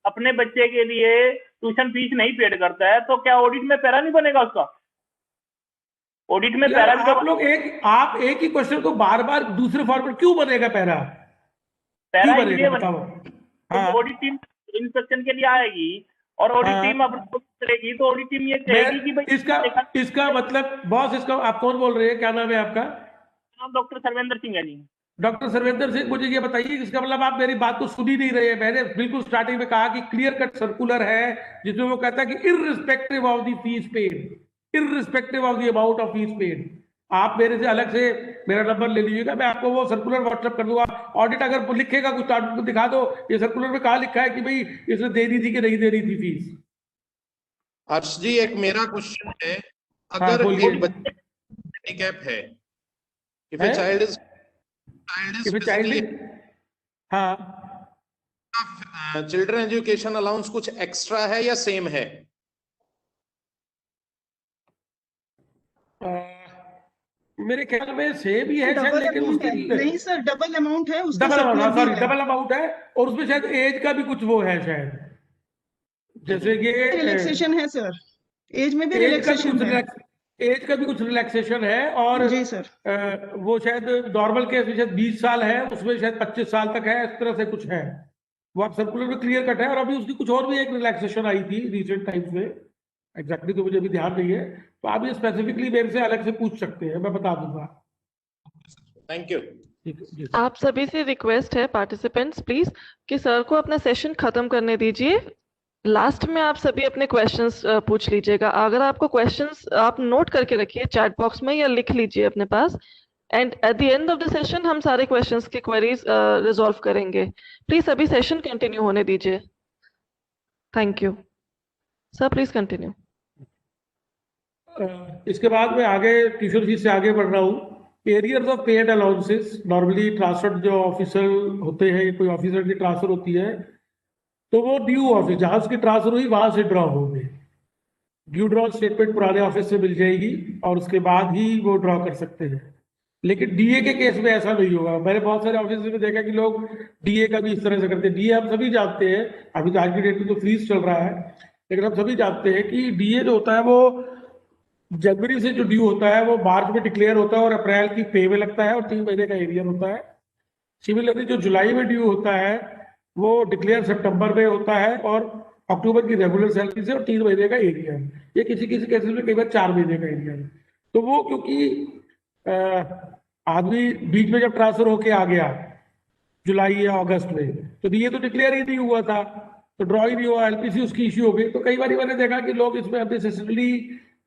अपने बच्चे के लिए ट्यूशन फीस नहीं पेड करता है तो क्या ऑडिट में पैरा नहीं बनेगा उसका? ऑडिट में पैरा भी आप लोग आप एक ही क्वेश्चन को बार बार दूसरे फॉर्मेट क्यों बनेगा पैरा? पैरा क्यों इसलिए बनेगा बताओ। हाँ ऑडिट टीम इंस्पेक्शन के लिए आएगी और ऑडिट टीम अप्रूव करेगी तो ऑडिट टीम ये कहेगी कि भाई इसका मतलब बॉस, इसका आप कौन बोल रहे हैं, क्या नाम है आपका? नाम डॉक्टर सर्वेंद्र सिंह है जी। डॉक्टर सर्वेंद्र सिंह, मुझे ये बताइए इसका मतलब आप मेरी बात को सुन ही नहीं रहे हैं। मैंने बिल्कुल स्टार्टिंग में कहा कि क्लियर कट सर्कुलर है जिसमें वो कहता है कि irrespective of the fees paid, irrespective of the amount of fees paid. आप मेरे से अलग से मेरा नंबर ले लीजिएगा, मैं आपको वो सर्कुलर व्हाट्सएप कर दूंगा। ऑडिट अगर लिखेगा कुछ ऑडिट को दिखा दो, ये सर्कुलर में कहा लिखा है कि भाई इसने दे दी थी कि नहीं दे रही थी फीस। हर्ष जी, एक मेरा क्वेश्चन है, अगर एक बच्चे हैंडीकैप है, if a child is physically, children education allowance कुछ एक्स्ट्रा है या सेम है? मेरे ख्याल में सेम ही है शायद, लेकिन उसकी नहीं सर, डबल अमाउंट है उसका। Double amount, sorry double amount है और उसमें शायद एज का भी कुछ वो है शायद, जैसे ये रिलैक्सेशन है सर, एज में भी रिलैक्सेशन है, एज का भी कुछ रिलैक्सेशन है। और जी सर वो शायद नॉर्मल केस में शायद 20 साल है, उसमें शायद 25 साल तक है, इस तरह से कुछ है। वो आप सर्कुलर में क्लियर कट है। और अभी उसकी कुछ और भी एक रिलैक्सेशन आई थी रिसेंट टाइम्स में, एग्जैक्टली तो मुझे अभी ध्यान नहीं है, तो आप ये स्पेसिफिकली मेरे से अलग से पूछ सकते हैं, मैं बता दूंगा। Thank you. आप सभी से रिक्वेस्ट है पार्टिसिपेंट्स प्लीज कि सर को अपना सेशन खत्म करने दीजिए। लास्ट में आप सभी अपने क्वेश्चंस पूछ लीजिएगा। अगर आपको क्वेश्चंस आप नोट करके रखिए चैट बॉक्स में या लिख लीजिए अपने पास, and at the end of the session हम सारे क्वेश्चंस की क्वेरीज रिजॉल्व करेंगे। प्लीज अभी सेशन कंटिन्यू होने दीजिए। Thank you sir, please continue. इसके बाद मैं आगे ट्यूशन फीस से आगे बढ़ रहा हूँ। Arrears of paid allowances normally transfer जो ऑफिसर होते हैं, कोई ऑफिसर की ट्रांसफर होती है तो वो ड्यू ऑफिस, जहां उसकी ट्रांसफर हुई वहां से ड्रॉ होंगे। ड्यू ड्रॉ स्टेटमेंट पुराने ऑफिस से मिल जाएगी और उसके बाद ही वो ड्रॉ कर सकते हैं। लेकिन डीए के केस में ऐसा नहीं होगा। मैंने बहुत सारे ऑफिस में देखा कि लोग डीए का भी इस तरह से करते हैं। डीए हम सभी जानते हैं, अभी तो आज की डेट में तो फ्रीज चल रहा है, लेकिन हम सभी जानते हैं कि डीए जो होता है वो जनवरी से जो ड्यू होता है वो मार्च में डिक्लेयर होता है और अप्रैल की पे में लगता है और 3 महीने का एरियर होता है। सिमिलरली जो जुलाई में ड्यू होता है वो डिक्लेयर सितंबर में होता है और अक्टूबर की रेगुलर सैलरी से और 3 महीने का एरियर। ये किसी किसी केसेस में कई बार 4 महीने का एरियर है। तो वो क्योंकि आदमी बीच में जब ट्रांसफर होके आ गया जुलाई या अगस्त में, तो ये तो डिक्लेयर ही नहीं हुआ था, तो ड्रॉ ही नहीं हुआ, एलपीसी उसकी इश्यू हो गई। तो कई बार मैंने देखा कि लोग इसमें अननेसेसरीली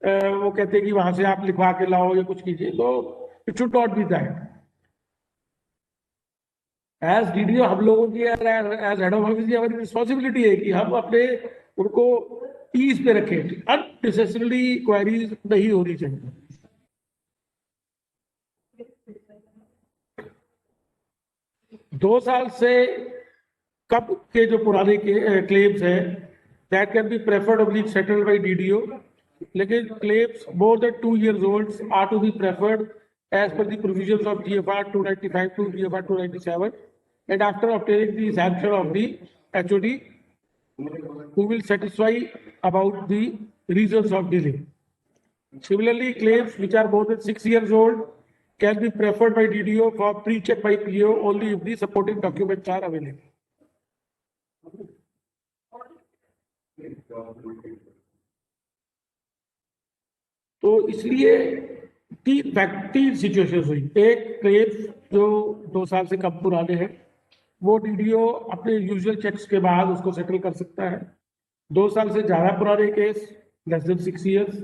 वो कहते हैं कि वहां से आप लिखवा के लाओ या कुछ कीजिए, तो it should not be that. As DDO हम लोगों की, एज हेड ऑफ ऑफिस की हमारी रिस्पॉन्सिबिलिटी है कि हम अपने उनको ईज पे रखें। अननेसेसरीली क्वेरीज नहीं होनी चाहिए। दो साल से कब के जो पुराने क्लेम्स हैं that can be preferred oblique settled by DDO, लेकिन claims more than 2 years old are to be preferred as per the provisions of GFR 295 to GFR 297 and after obtaining the sanction of the HOD who will satisfy about the reasons of delay. Similarly, claims which are more than 6 years old can be preferred by DDO for pre-check by PO only if the supporting documents are available. तो इसलिए तीन situation हुई। एक claim जो 2 साल से कम पुराने हैं वो डीडीओ अपने यूजुअल चेक्स के बाद उसको सेटल कर सकता है। 2 साल से ज्यादा पुराने case less than 6 years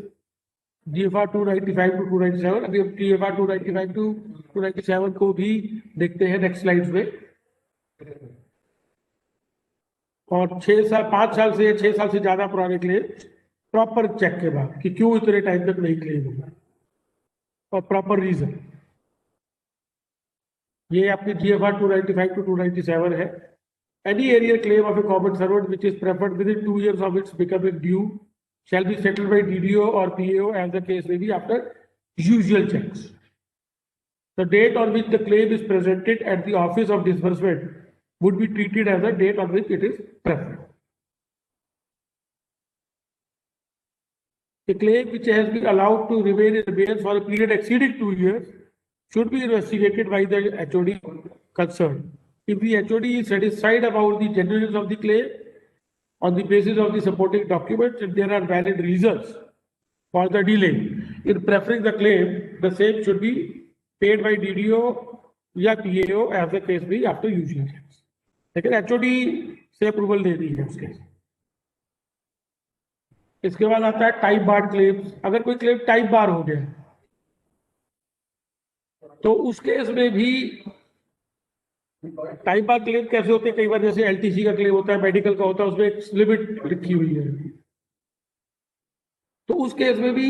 GFR 295 to 297, अभी हम TFR 295 टू 297 को भी देखते हैं नेक्स्ट स्लाइड्स में। और 5 साल से 6 साल से ज्यादा पुराने क्लेम प्रॉपर चेक के बाद कि क्यों इतने टाइम तक नहीं क्लेम होगा और प्रॉपर रीजन, ये आपकी GFR 295 टू 297 है। Any area claim of a common servant which is preferred within 2 years of its becoming due shall be settled by DDO or PAO as the case may be after usual checks. The date on which the claim is presented at the office of disbursement would be treated as the date on which it is preferred. A claim which has been allowed to remain in abeyance for a period exceeding 2 years should be investigated by the HOD concerned. If the HOD is satisfied about the genuineness of the claim on the basis of the supporting documents, if there are valid reasons for the delay in preferring the claim, the same should be paid by DDO या PAO as the case be after usual checks. लेकिन HOD से approval दे दी है उसके। इसके बाद आता है type बार claims. अगर कोई क्लेम टाइप बार हो गया तो उस केस में भी टाइप बार क्लेम कैसे होते हैं, कई बार जैसे LTC का क्लेम होता है, मेडिकल का होता है, उसमें एक लिमिट लिखी हुई है। तो उस केस में भी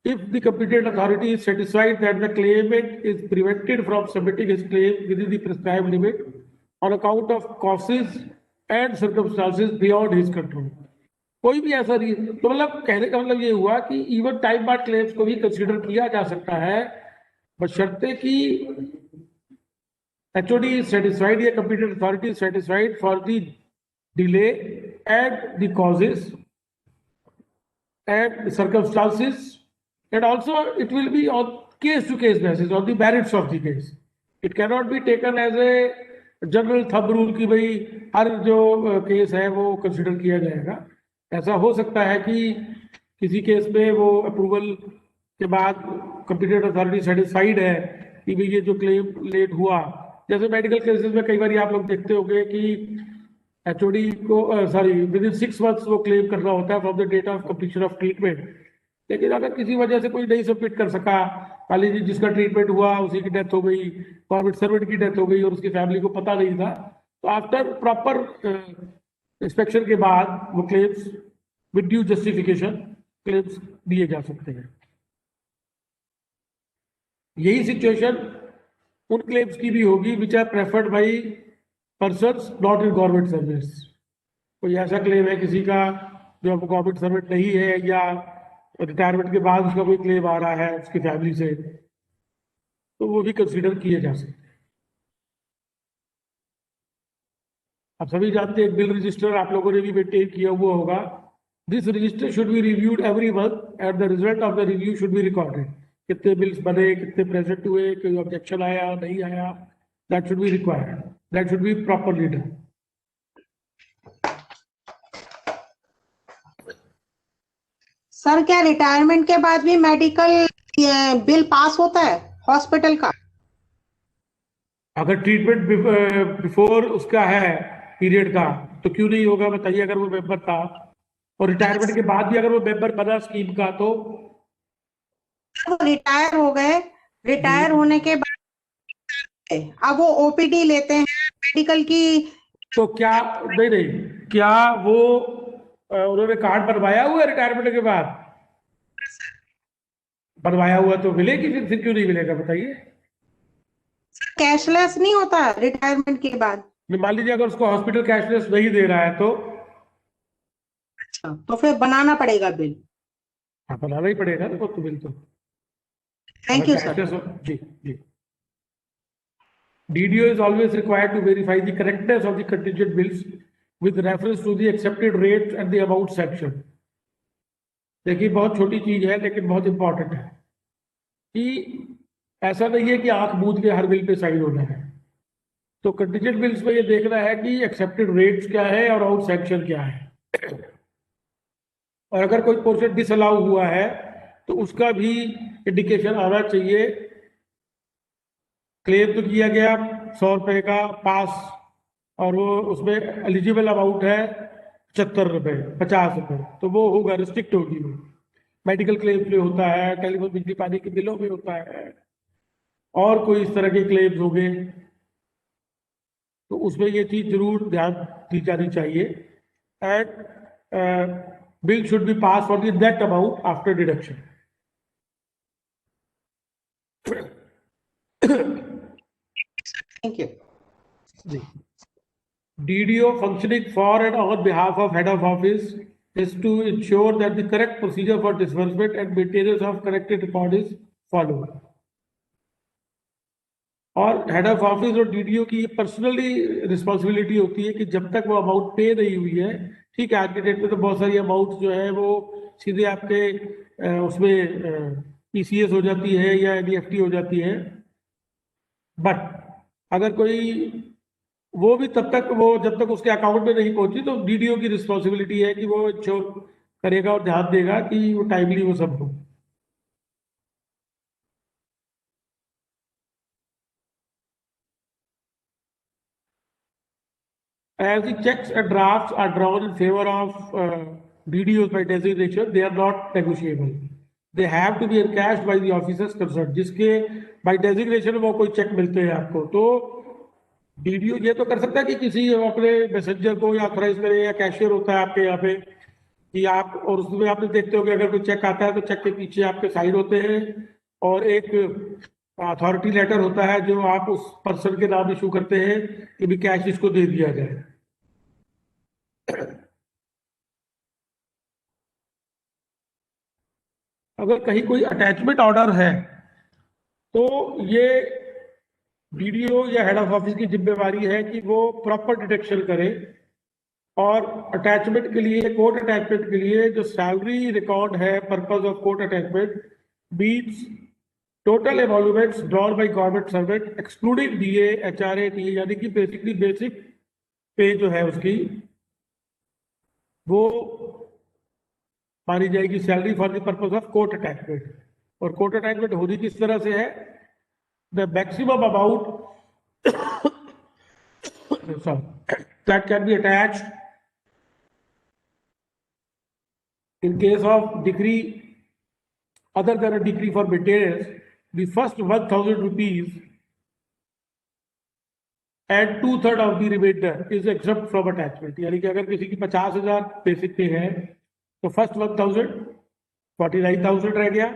if the competent authority is satisfied that the claimant is prevented from submitting his claim within the prescribed limit on account of causes and circumstances beyond his control, कोई भी ऐसा नहीं, तो मतलब कहने का मतलब ये हुआ कि इवन टाइम बार क्लेम्स को भी कंसीडर किया जा सकता है, बशर्ते कि HOD is satisfied या competent authority is satisfied for the delay and the causes and the circumstances, and also it will be on case to case basis on the merits of the case. It cannot be taken as a general thumb rule कि भाई हर जो case है वो consider किया जाएगा। ऐसा हो सकता है कि किसी केस में वो अप्रूवल के बाद कंपीटेंट अथॉरिटी सेटिस्फाइड है कि भाई ये जो क्लेम लेट हुआ, जैसे मेडिकल केसेस में कई बार आप लोग देखते होंगे कि HOD को विद इन 6 months वो क्लेम करना होता है from the date of completion of treatment. लेकिन अगर किसी वजह से कोई नहीं सबमिट कर सका, मान लीजिए जिसका ट्रीटमेंट हुआ उसी की डेथ हो गई, गवर्नमेंट सर्वेंट की डेथ हो गई और उसकी फैमिली को पता नहीं था, तो आफ्टर प्रॉपर इंस्पेक्शन के बाद वो claims with due justification claims दिए जा सकते हैं। यही सिचुएशन उन क्लेम्स की भी होगी which are preferred by persons not in government service. कोई ऐसा क्लेम है किसी का जो अब गवर्नमेंट सर्वेंट नहीं है या रिटायरमेंट के बाद उसका कोई क्लेम आ रहा है उसकी फैमिली से, तो वो भी कंसीडर किए जा सकते हैं। आप सभी जानते हैं बिल रजिस्टर आप लोगों ने भी मेंटेन किया हुआ होगा। This register should be reviewed every month and the result of the review should be recorded. कितने बिल्स बने, कितने प्रेजेंट हुए, कोई ऑब्जेक्शन आया नहीं आया, that should be required, that should be properly done. Sir क्या रिटायरमेंट के बाद भी मेडिकल बिल पास होता है हॉस्पिटल का? अगर ट्रीटमेंट बिफोर उसका है पीरियड का तो क्यों नहीं होगा बताइए। अगर वो मेंबर था और रिटायरमेंट के बाद भी अगर वो मेंबर बना स्कीम का, तो वो रिटायर हो गए, रिटायर होने के बाद अब वो OPD लेते हैं मेडिकल की, तो क्या नहीं क्या वो उन्होंने कार्ड बनवाया हुआ है रिटायरमेंट के बाद? बनवाया हुआ तो मिलेगी, फिर क्यों नहीं मिलेगा बताइए। कैशलेस नहीं होता रिटायरमेंट के बाद? मान लीजिए अगर उसको हॉस्पिटल कैशलेस नहीं दे रहा है तो अच्छा, तो फिर बनाना पड़ेगा बिल। हाँ बनाना ही पड़ेगा ना तो बिल तो। Thank you sir. जी जी। DDO is always required to verify the correctness of the contingent bills with reference to the accepted rates and the amount section. देखिए बहुत छोटी चीज है लेकिन बहुत इंपॉर्टेंट है कि ऐसा नहीं है कि आंख मूंद के हर बिल पे साइन होना है। तो कंटीजेंट बिल्स में ये देखना है कि एक्सेप्टेड रेट्स क्या है और आउट सैंक्शन क्या है, और अगर कोई पोर्शन डिसअलाउ हुआ है तो उसका भी इंडिकेशन आना चाहिए। क्लेम तो किया गया 100 रुपए का पास, और वो उसमें एलिजिबल अमाउंट है 75 रुपए 50 रुपए, तो वो होगा, रिस्ट्रिक्ट होगी वो। मेडिकल क्लेम्स में होता है, टेलीफोन बिजली पानी के बिलों में होता है, और कोई इस तरह के क्लेम्स होंगे, तो उसमें ये चीज जरूर ध्यान दी जानी चाहिए। And bill should be pass for the net amount after deduction. Thank you. DDO functioning for and on behalf of head of office is to ensure that the correct procedure for disbursement and maintenance of corrected record is followed. और head of office और DDO की personally responsibility होती है कि जब तक वो amount पे नहीं हुई है, ठीक है आज के डेट में तो बहुत सारी अमाउंट जो है वो सीधे आपके उसमें पीसीएस हो जाती है या एनईएफटी हो जाती है, बट अगर कोई वो भी तब तक वो जब तक उसके अकाउंट में नहीं पहुंची तो डीडीओ की रिस्पॉन्सिबिलिटी है कि वो इंश्योर करेगा और ध्यान देगा कि वो टाइमली वो सब हो। As the checks and drafts are drawn in favor of DDOs by designation, they are not negotiable. They have to be encashed by the officers concerned. जिसके by designation वो कोई चेक मिलते हैं आपको, तो डीडीओ ये तो कर सकता है कि किसी अपने मैसेंजर को या ऑथराइज करे, या कैशियर होता है आपके यहाँ पे कि आप, और उसमें आपने देखते हो कि अगर कोई चेक आता है तो चेक के पीछे आपके साइन होते हैं और एक अथॉरिटी लेटर होता है जो आप उस पर्सन के नाम इशू करते हैं कि भी कैश इसको दे दिया जाए। अगर कहीं कोई अटैचमेंट ऑर्डर है तो ये डीडीओ या हेड ऑफ ऑफिस की जिम्मेवारी है कि वो प्रॉपर डिटेक्शन करे, और अटैचमेंट के लिए, कोर्ट अटैचमेंट के लिए जो सैलरी रिकॉर्ड है, purpose of court attachment means total emoluments drawn by government servant excluding DA, HRA, TA, यानी कि बेसिकली बेसिक पे जो है उसकी वो मानी जाएगी salary for the purpose of court attachment. और कोर्ट अटैचमेंट होनी किस तरह से है, the maximum amount that can be attached in case of decree other than a decree for maintenance, the first 1,000 rupees and 2/3 of the remainder is exempt from attachment। यानी कि अगर किसी की 50,000 बेसिक पे है तो फर्स्ट 1,000 49,000 रह गया,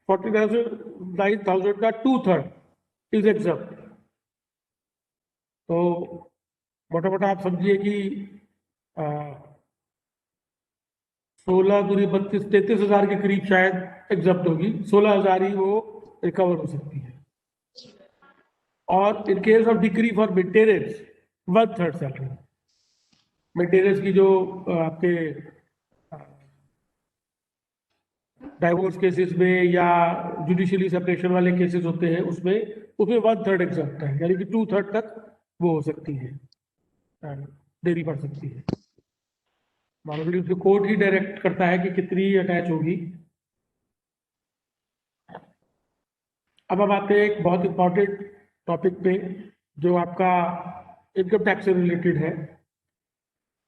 49,000 का 2/3 इज exempt। तो मोटा मोटा आप समझिए कि 16 दूरी 32 33,000 के करीब शायद एग्जम्प्ट होगी, 16,000 ही वो रिकवर हो सकती है। और इन case of decree for maintenance 1/3 salary, maintenance की जो आपके डाइवोर्स केसेस में या जुडिशियली सेपरेशन वाले केसेस होते हैं उसमें 1/3 एग्जम्प्ट है, यानी कि 2/3 तक वो हो सकती है, देरी पड़ सकती है। नॉर्मली उसको कोर्ट ही डायरेक्ट करता है कि कितनी अटैच होगी। अब हम आते हैं एक बहुत इंपॉर्टेंट टॉपिक पे जो आपका इनकम टैक्स से रिलेटेड है,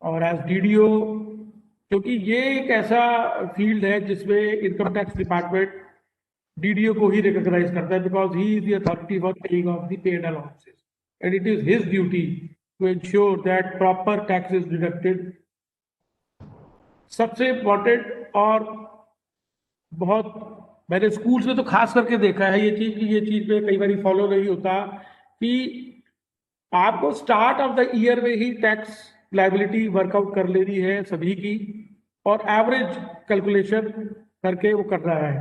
और एज डीडीओ, क्योंकि ये एक ऐसा फील्ड है जिसमें इनकम टैक्स डिपार्टमेंट डीडीओ को ही रिकॉग्नाइज करता है, because he is the authority for paying of the paid allowances and it is his duty to ensure that proper tax is deducted. सबसे इम्पोर्टेंट, और बहुत मैंने स्कूल्स में तो खास करके देखा है ये चीज, कि ये चीज में कई बार फॉलो नहीं होता कि आपको स्टार्ट ऑफ द ईयर में ही टैक्स लायबिलिटी वर्कआउट कर लेनी है सभी की, और एवरेज कैलकुलेशन करके वो करना है।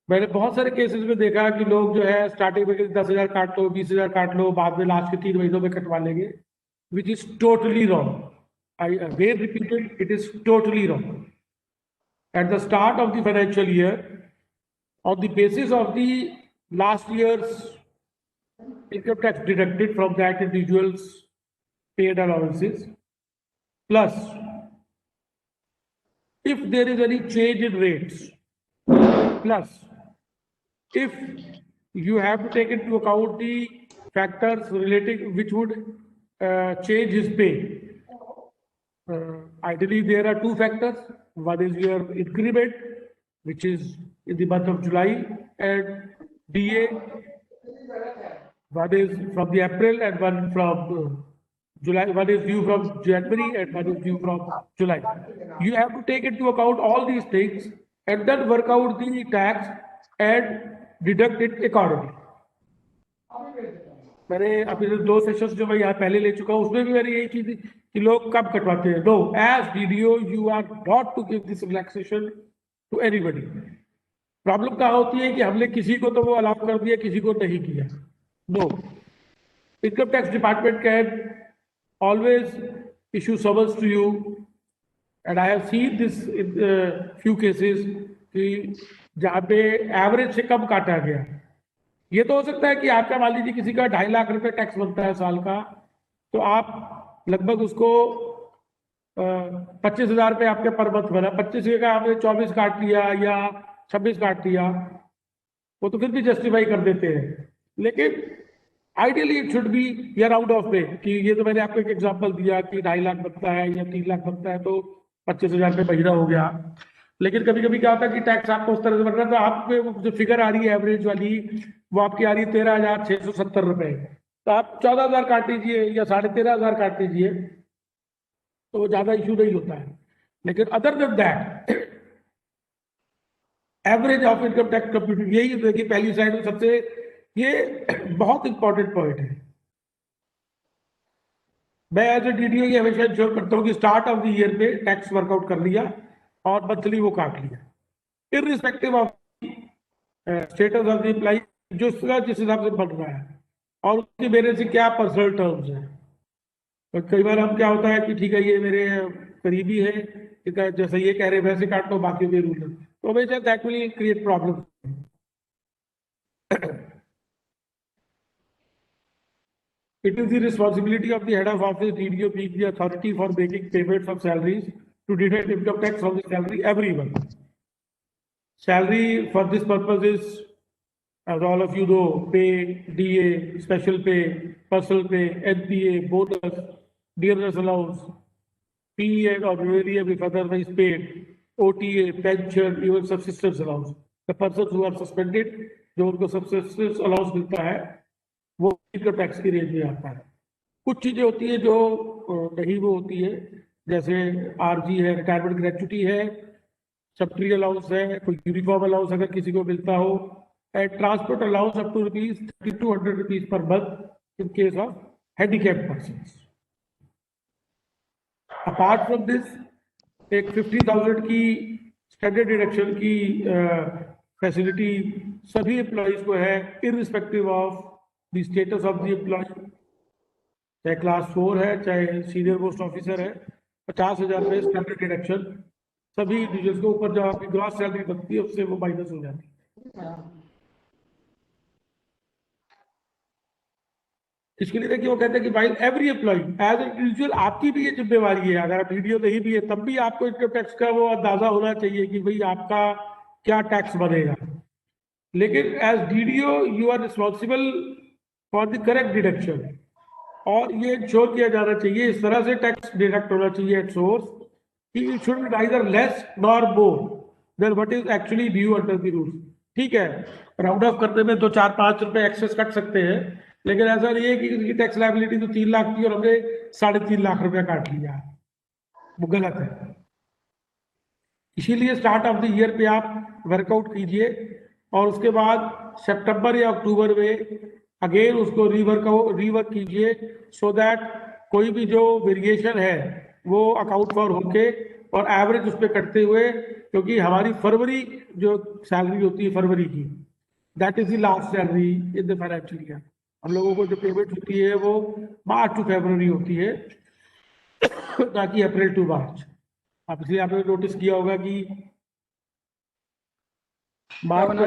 मैंने बहुत सारे केसेस में देखा कि लोग जो है स्टार्टिंग में 10,000 काट लो, 20,000 काट लो, बाद में लास्ट के 3 महीनों में कटवा लेंगे। which is totally wrong. I again repeat it is totally wrong. At the start of the financial year, on the basis of the last year's income tax deducted from that individual's paid allowances, plus if there is any change in rates, plus if you have to take into account the factors relating which would change his pay. Ideally, there are two factors. One is your increment, which is in the month of July, and DA. One is from the April and one from July. One is due from January and one is due from July. You have to take into account all these things and then work out the tax and deduct it accordingly. मैंने अभी 2 sessions जो मैं यहाँ पहले ले चुका हूँ उसमें भी मेरी यही चीज कि लोग कब कटवाते हैं. No, as DDO you are not to give this relaxation to anybody. Problem कहाँ होती है कि हमने किसी को तो वो अलाउ कर दिया, किसी को नहीं किया. No, income tax department can always issue summons to you, and I have seen this in few cases कि जहाँ पे एवरेज से कम काटा गया. ये तो हो सकता है कि आपका मान लीजिए किसी का 2.5 लाख रुपए टैक्स बनता है साल का, तो आप लगभग उसको 25,000 रुपये आपके पर मंथ बना, 25 का आपने 24 काट लिया या 26 काट लिया, वो तो फिर भी जस्टिफाई कर देते हैं. लेकिन ideally it should be year out of पे, कि ये तो मैंने आपको एक एग्जांपल दिया कि 2.5 लाख बनता है या 3 लाख बनता है तो 25,000 रुपये महीना हो गया. लेकिन कभी कभी क्या होता है कि टैक्स आपको उस तरह से बन रहा है, तो आप जो फिगर आ रही है एवरेज वाली, वो आपकी आ रही है 13,670 रुपए. तो आप 14,000 काट लीजिए या 13,500 काट लीजिए, तो वो ज्यादा इशू नहीं होता है. लेकिन other than that average of income tax computing, यही देखिए पहली साइड में सबसे, ये बहुत इंपॉर्टेंट पॉइंट है. मैं एज ए डीडीओ ये हमेशा इंश्योर करता हूँ कि स्टार्ट ऑफ द ईयर पे टैक्स वर्कआउट कर लिया और मंथली वो काट लिया, irrespective of status of the employ, जो जिस हिसाब से बन रहा है और उसके मेरे से क्या पर्सनल टर्म्स है. तो कई बार हम क्या होता है कि ठीक है ये मेरे करीबी है, ठीक है, जैसे ये कह रहे वैसे काट लो, बाकी भी रूल है, तो हमेशा that will create problem. It is the responsibility of the head of office, DDO, being the authority for making payments of salaries, to deduct income tax from the salary every month. Salary for this purpose is, as all of you know, pay, DA, special pay, personal pay, NPA, bonus, dearness allowance, PE and ordinary if otherwise paid, OTA, pension, even subsistence allowance. The persons who are suspended, जो उनको subsistence allowance मिलता है, वो income tax की range में आता है. कुछ चीजें होती है जो नहीं वो होती है, जैसे आरजी है, रिटायरमेंट ग्रेचुटी है, सब्सिडी अलाउंस है, कोई यूनिफॉर्म अलाउंस अगर किसी को मिलता हो, and transport allowance up to ₹3200 per month in case of handicapped persons. Apart from this एक 50,000 की स्टैंडर्ड डिडक्शन की फैसिलिटी सभी एम्प्लॉइज को है, irrespective of the status of the employ. चाहे क्लास 4 है, चाहे सीनियर मोस्ट ऑफिसर है, 50,000 रुपये स्टैंडर्ड डिडक्शन सभी इंडिविजुअल्स को ऊपर जो आपकी ग्रॉस सैलरी बनती है उससे वो माइनस हो जाती है. इसके लिए देखिए वो कहते हैं कि भाई एवरी एम्प्लॉय एज इंडिविजुअल आपकी भी ये जिम्मेवारी है, अगर आप वीडियो नहीं भी है तब भी आपको इनकम टैक्स का वो अंदाजा होना चाहिए कि भाई आपका क्या टैक्स बनेगा. लेकिन as DDO you are responsible for the correct deduction, और ये इंश्योर किया जाना चाहिए, इस तरह से टैक्स डिडक्ट होना चाहिए एट सोर्स कि it should be neither less nor more than what is actually due under the rules. ठीक है, राउंड ऑफ करने में तो 4-5 रुपए एक्सेस कट सकते हैं, लेकिन ऐसा नहीं है कि किसी की टैक्स लायबिलिटी तो 3 लाख की और हमने 3.5 लाख रुपया काट लिया, वो गलत है. इसीलिए स्टार्ट ऑफ द ईयर पे आप वर्कआउट कीजिए और उसके बाद सितंबर या अक्टूबर में अगेन उसको रीवर्क कीजिए, सो दैट कोई भी जो वेरिएशन है वो अकाउंट फॉर होके और एवरेज उस पर कटते हुए, क्योंकि हमारी फरवरी जो सैलरी होती है फरवरी की, that is the last salary in the financial year. हम लोगों को जो पेमेंट होती है वो मार्च टू फरवरी होती है, ताकि अप्रैल टू मार्च। अब इसलिए आपने नोटिस किया होगा कि मार्च में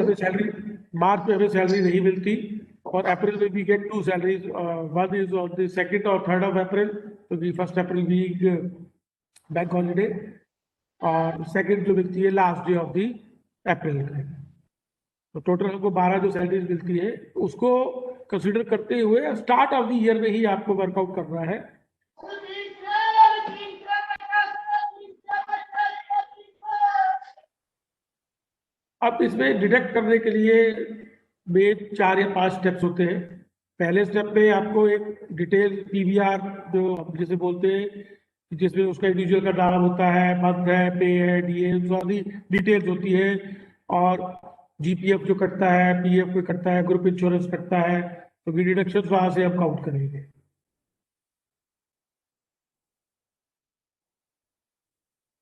हमें सैलरी नहीं मिलती, और अप्रैल में we get 2 salaries, one is on the 2nd और 3rd ऑफ अप्रैल, तो the 1st April week bank holiday, और 2nd जो मिलती है last day of the April का। तो टोटल हमको 12 जो सैलरीज मिलती है उसको कंसिडर करते हुए स्टार्ट ऑफ द ईयर में ही आपको वर्कआउट करना है। अब इसमें डिडक्ट करने के लिए मेन 4 या 5 स्टेप्स होते हैं। पहले स्टेप में आपको एक डिटेल पीवीआर जो हम जिसे बोलते हैं, जिसमें उसका इंडिविजुअल का नाम होता है, मंथ है, पे है, डीए, सारी डिटेल्स होती है, और जीपीएफ जो कटता है, पीएफ भी कटता है, ग्रुप इंश्योरेंस कटता है, तो ये डिडक्शन वहां से हम काउंट करेंगे।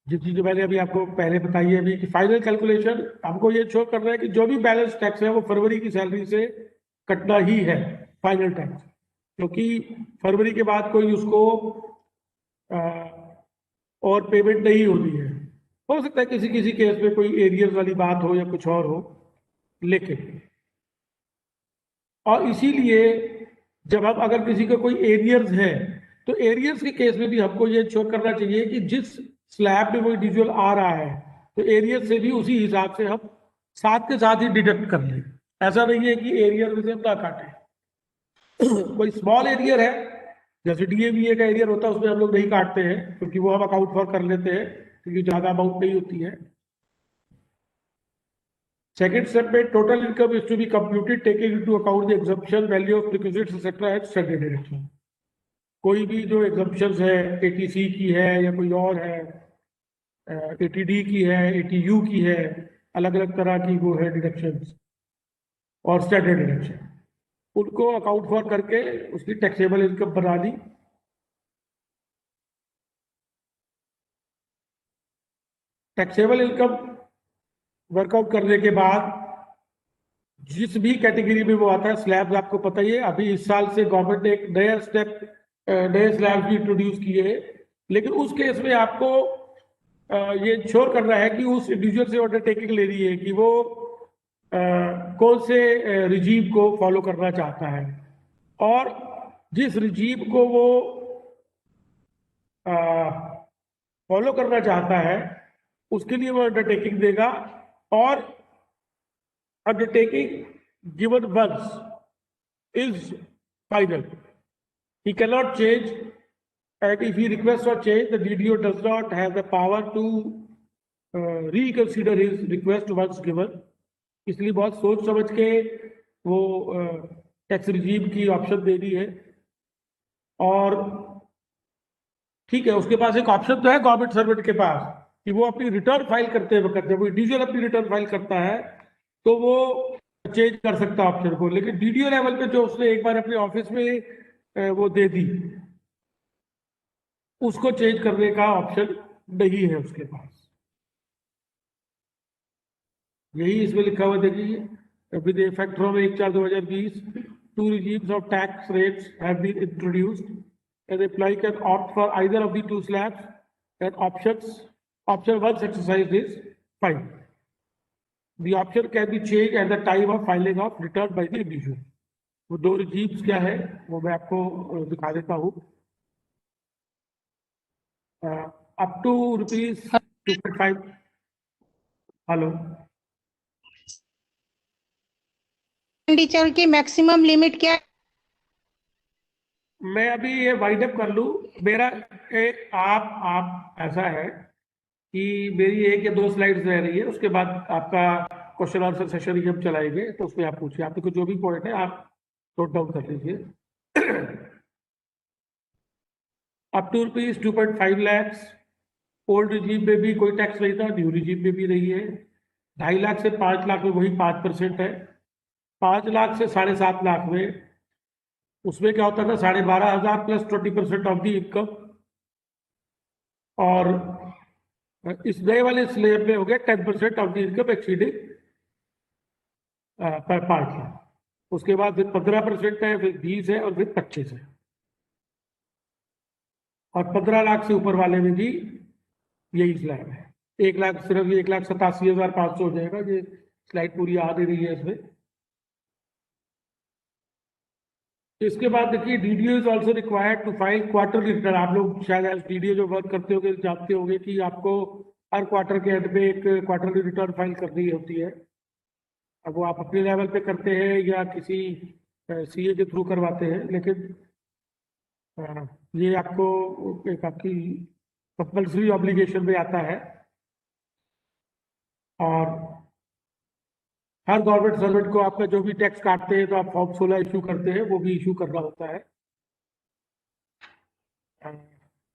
जिस चीज मैंने अभी आपको पहले बताई है अभी कि फाइनल कैलकुलेशन हमको ये शो कर रहा है कि जो भी बैलेंस टैक्स है वो फरवरी की सैलरी से कटना ही है फाइनल टैक्स, क्योंकि फरवरी के बाद कोई उसको और पेमेंट नहीं होती है। हो सकता है किसी किसी केस में कोई एरियर्स वाली बात हो या कुछ और हो, लेकिन और इसीलिए जब हम अगर किसी का कोई एरियर्स है तो एरियर्स के केस में भी हमको ये शो करना चाहिए कि जिस स्लैब में वो इंडिविजुअल आ रहा है तो एरियर से भी उसी हिसाब से हम साथ के साथ ही डिडक्ट कर लें। ऐसा नहीं है कि एरियर में से हम ना काटें। कोई स्मॉल एरियर है जैसे डीएवीए का एरियर होता है उसमें हम लोग नहीं काटते हैं, क्योंकि वो हम अकाउंट फॉर कर लेते हैं क्योंकि ज्यादा अमाउंट नहीं होती है। सेकेंड स्टेप में total income is to be computed taking into account the exemption value of requisites etcetera at standard deduction. कोई भी जो एग्जम्पशंस है, एटीसी की है या कोई और है, एटीडी की है, एटीयू की है, अलग अलग तरह की वो है डिडक्शंस और स्टैंडर्ड डिडक्शन, उनको अकाउंट फॉर करके उसकी टैक्सेबल इनकम बना दी। टैक्सेबल इनकम वर्कआउट करने के बाद जिस भी कैटेगरी में वो आता है, स्लैब्स आपको पता ही है, अभी इस साल से गवर्नमेंट ने एक नया स्टेप, नए स्लैब्स भी इंट्रोड्यूस किए, लेकिन उस केस में आपको ये श्योर करना है कि उस इंडिविजुअल से अंडरटेकिंग ले रही है कि वो कौन से रिजीम को फॉलो करना चाहता है, और जिस रिजीम को वो फॉलो करना चाहता है उसके लिए वो अंडरटेकिंग देगा, और undertaking given once is final, he cannot change, and if he requests for change the DDO does not have the power to reconsider his request once given। इसलिए बहुत सोच समझ के वो टैक्स रिजीम की ऑप्शन दे दी है। और ठीक है, उसके पास एक ऑप्शन तो है गवर्नमेंट सर्वेंट के पास कि वो अपनी रिटर्न फाइल करते वक्त, जब वो इंडिविजुअल अपनी रिटर्न फाइल करता है तो वो चेंज कर सकता है ऑप्शन को, लेकिन डीडीओ लेवल पे जो उसने एक बार अपने ऑफिस में वो दे दी, उसको चेंज करने का ऑप्शन नहीं है उसके पास। यही इसमें लिखा हुआ देखिए, with effect from 1/4/2020 2 regimes of tax rates have been introduced and the employee can opt for either of the 2 slabs, and option 1 exercise is fine. The option can be changed at the time of filing of return by the individual। वो 2 regimes क्या है वो मैं आपको दिखा देता हूँ। Up to ₹2.5। Hello, expenditure की मैक्सिमम लिमिट क्या है? मैं अभी ये वाइंड अप कर लूँ। मेरा आप ऐसा है कि मेरी 1 या 2 स्लाइड्स रह रही है, उसके बाद आपका क्वेश्चन आंसर सेशन ही हम चलाएंगे, तो उसमें आप पूछिए, आपके जो भी पॉइंट है आप नोट डाउन कर लीजिए। Up to ₹2.5 lakh old regime में भी कोई टैक्स नहीं था, न्यू रिजीम में भी नहीं है। 2.5 लाख से 5 लाख में वही 5% है। 5 लाख से 7.5 लाख में उसमें क्या होता था, 12,500 प्लस 20% ऑफ दी इनकम, और इस नए वाले स्लैब में हो गया 10% ऑफ दी इनकम एक्सीडिंग पर 5 लाख। उसके बाद फिर 15% है, फिर 20 है और फिर 25 है। और 15 लाख से ऊपर वाले में भी यही स्लैब है। 1 लाख सिर्फ 1,87,500 हो जाएगा। ये स्लाइड पूरी आ नहीं रही है इसमें। इसके बाद देखिए DDO is also required to file quarterly return. आप लोग शायद एज डीडीओ जो वर्क करते होंगे जानते होंगे कि आपको हर क्वार्टर के एंड में एक क्वार्टरली रिटर्न फाइल करनी होती है। अब वो आप अपने लेवल पे करते हैं या किसी सीए के थ्रू करवाते हैं, लेकिन ये आपको एक आपकी कंपल्सरी ऑब्लिगेशन में आता है। और हर गवर्नमेंट सर्वेंट को आपका जो भी टैक्स काटते हैं तो आप फॉर्म 16 इशू करते हैं, वो भी इशू करना होता है।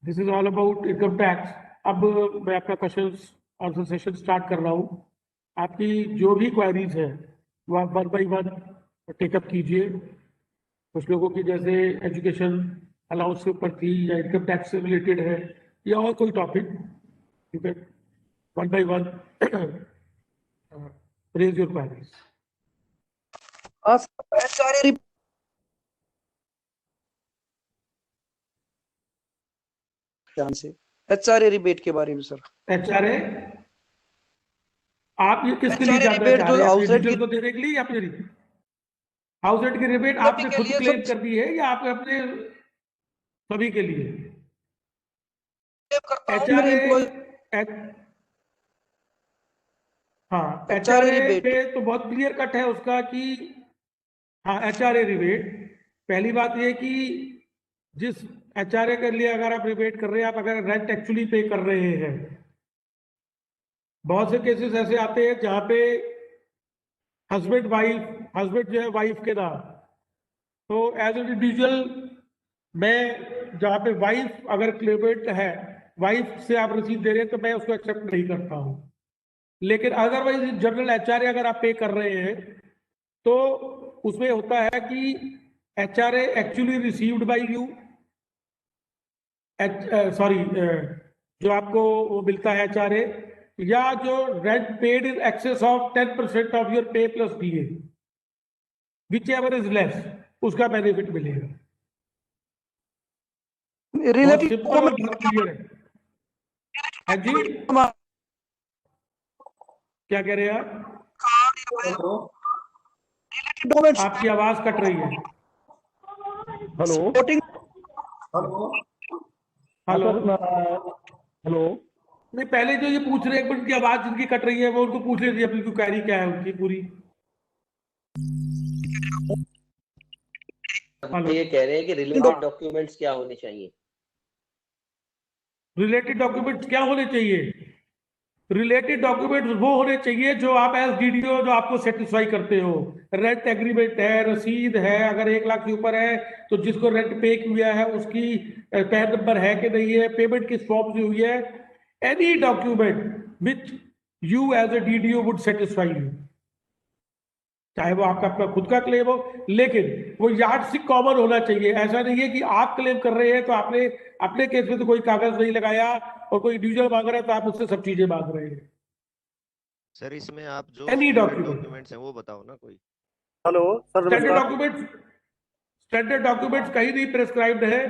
This is all about income tax. अब मैं अपना क्वेश्चंस आंसर सेशन स्टार्ट कर रहा हूँ। आपकी जो भी क्वेरीज है वो आप 1 बाई 1 टेकअप कीजिए। कुछ लोगों की जैसे एजुकेशन अलाउंस के ऊपर थी या इनकम टैक्स से रिलेटेड है या और कोई topic, you can 1 by 1 raise your queries. HRA rebate के बारे में सर। HRA आप ये किसके लिए जानना चाह रहे हैं? अपने टीचर को देने के लिए या अपने हाउस रेंट की रिबेट आपने खुद क्लेम कर दी है या आप अपने सभी के लिए? हाँ, HRA पे तो बहुत क्लियर कट है उसका कि हाँ HRA रिबेट। पहली बात ये कि जिस HRA के लिए अगर आप रिबेट कर रहे हैं, आप अगर रेंट एक्चुअली पे कर रहे हैं, बहुत से केसेस ऐसे आते हैं जहाँ पे हस्बैंड जो है वाइफ के नाम, तो एज एन इंडिविजुअल मैं जहाँ पे वाइफ अगर क्लेमेंट है, वाइफ से आप रसीद दे रहे हैं तो मैं उसको एक्सेप्ट नहीं करता हूँ। लेकिन अदरवाइज जनरल HRA अगर आप पे कर रहे हैं तो उसमें होता है कि HRA actually received by you, जो आपको वो मिलता है HRA, या जो rent paid in excess of 10% of your पे plus DA, which ever is less, उसका बेनिफिट मिलेगा। रिलेटेड क्लियर है जी? क्या कह रहे हैं आप? आपकी आवाज कट रही है। हेलो नहीं, पहले जो ये पूछ रहे हैं, एक मिनट की आवाज जिनकी कट रही है वो उनको पूछ लीजिए अपनी क्वेरी क्या है उनकी पूरी। ये कह रहे हैं कि रिलेटेड डॉक्यूमेंट्स क्या होने चाहिए? रिलेटेड डॉक्यूमेंट्स क्या होने चाहिए? रिलेटेड डॉक्यूमेंट्स वो होने चाहिए जो आप एज डीडीओ जो आपको सेटिस्फाई करते हो। रेंट एग्रीमेंट है, रसीद है, अगर 1 लाख से ऊपर है तो जिसको रेंट पे किया है उसकी पैन नंबर है कि नहीं है, पेमेंट किस फॉर्म से हुई है, any document which you as a DDO would satisfy you, चाहे वो आपका खुद का क्लेम हो, लेकिन वो यार्डस्टिक कॉमन होना चाहिए। ऐसा नहीं है कि आप क्लेम कर रहे हैं तो आपने अपने केस में तो कोई कागज नहीं लगाया और कोई इंडिविजुअल मांग रहा है तो आप उससे सब चीजें मांग रहे हैं। सर इसमें आप जो एनी डॉक्यूमेंट्स हैं वो बताओ ना कोई। हेलो सर, स्टैंडर्ड डॉक्यूमेंट्स कहीं नहीं प्रेस्क्राइब्ड है,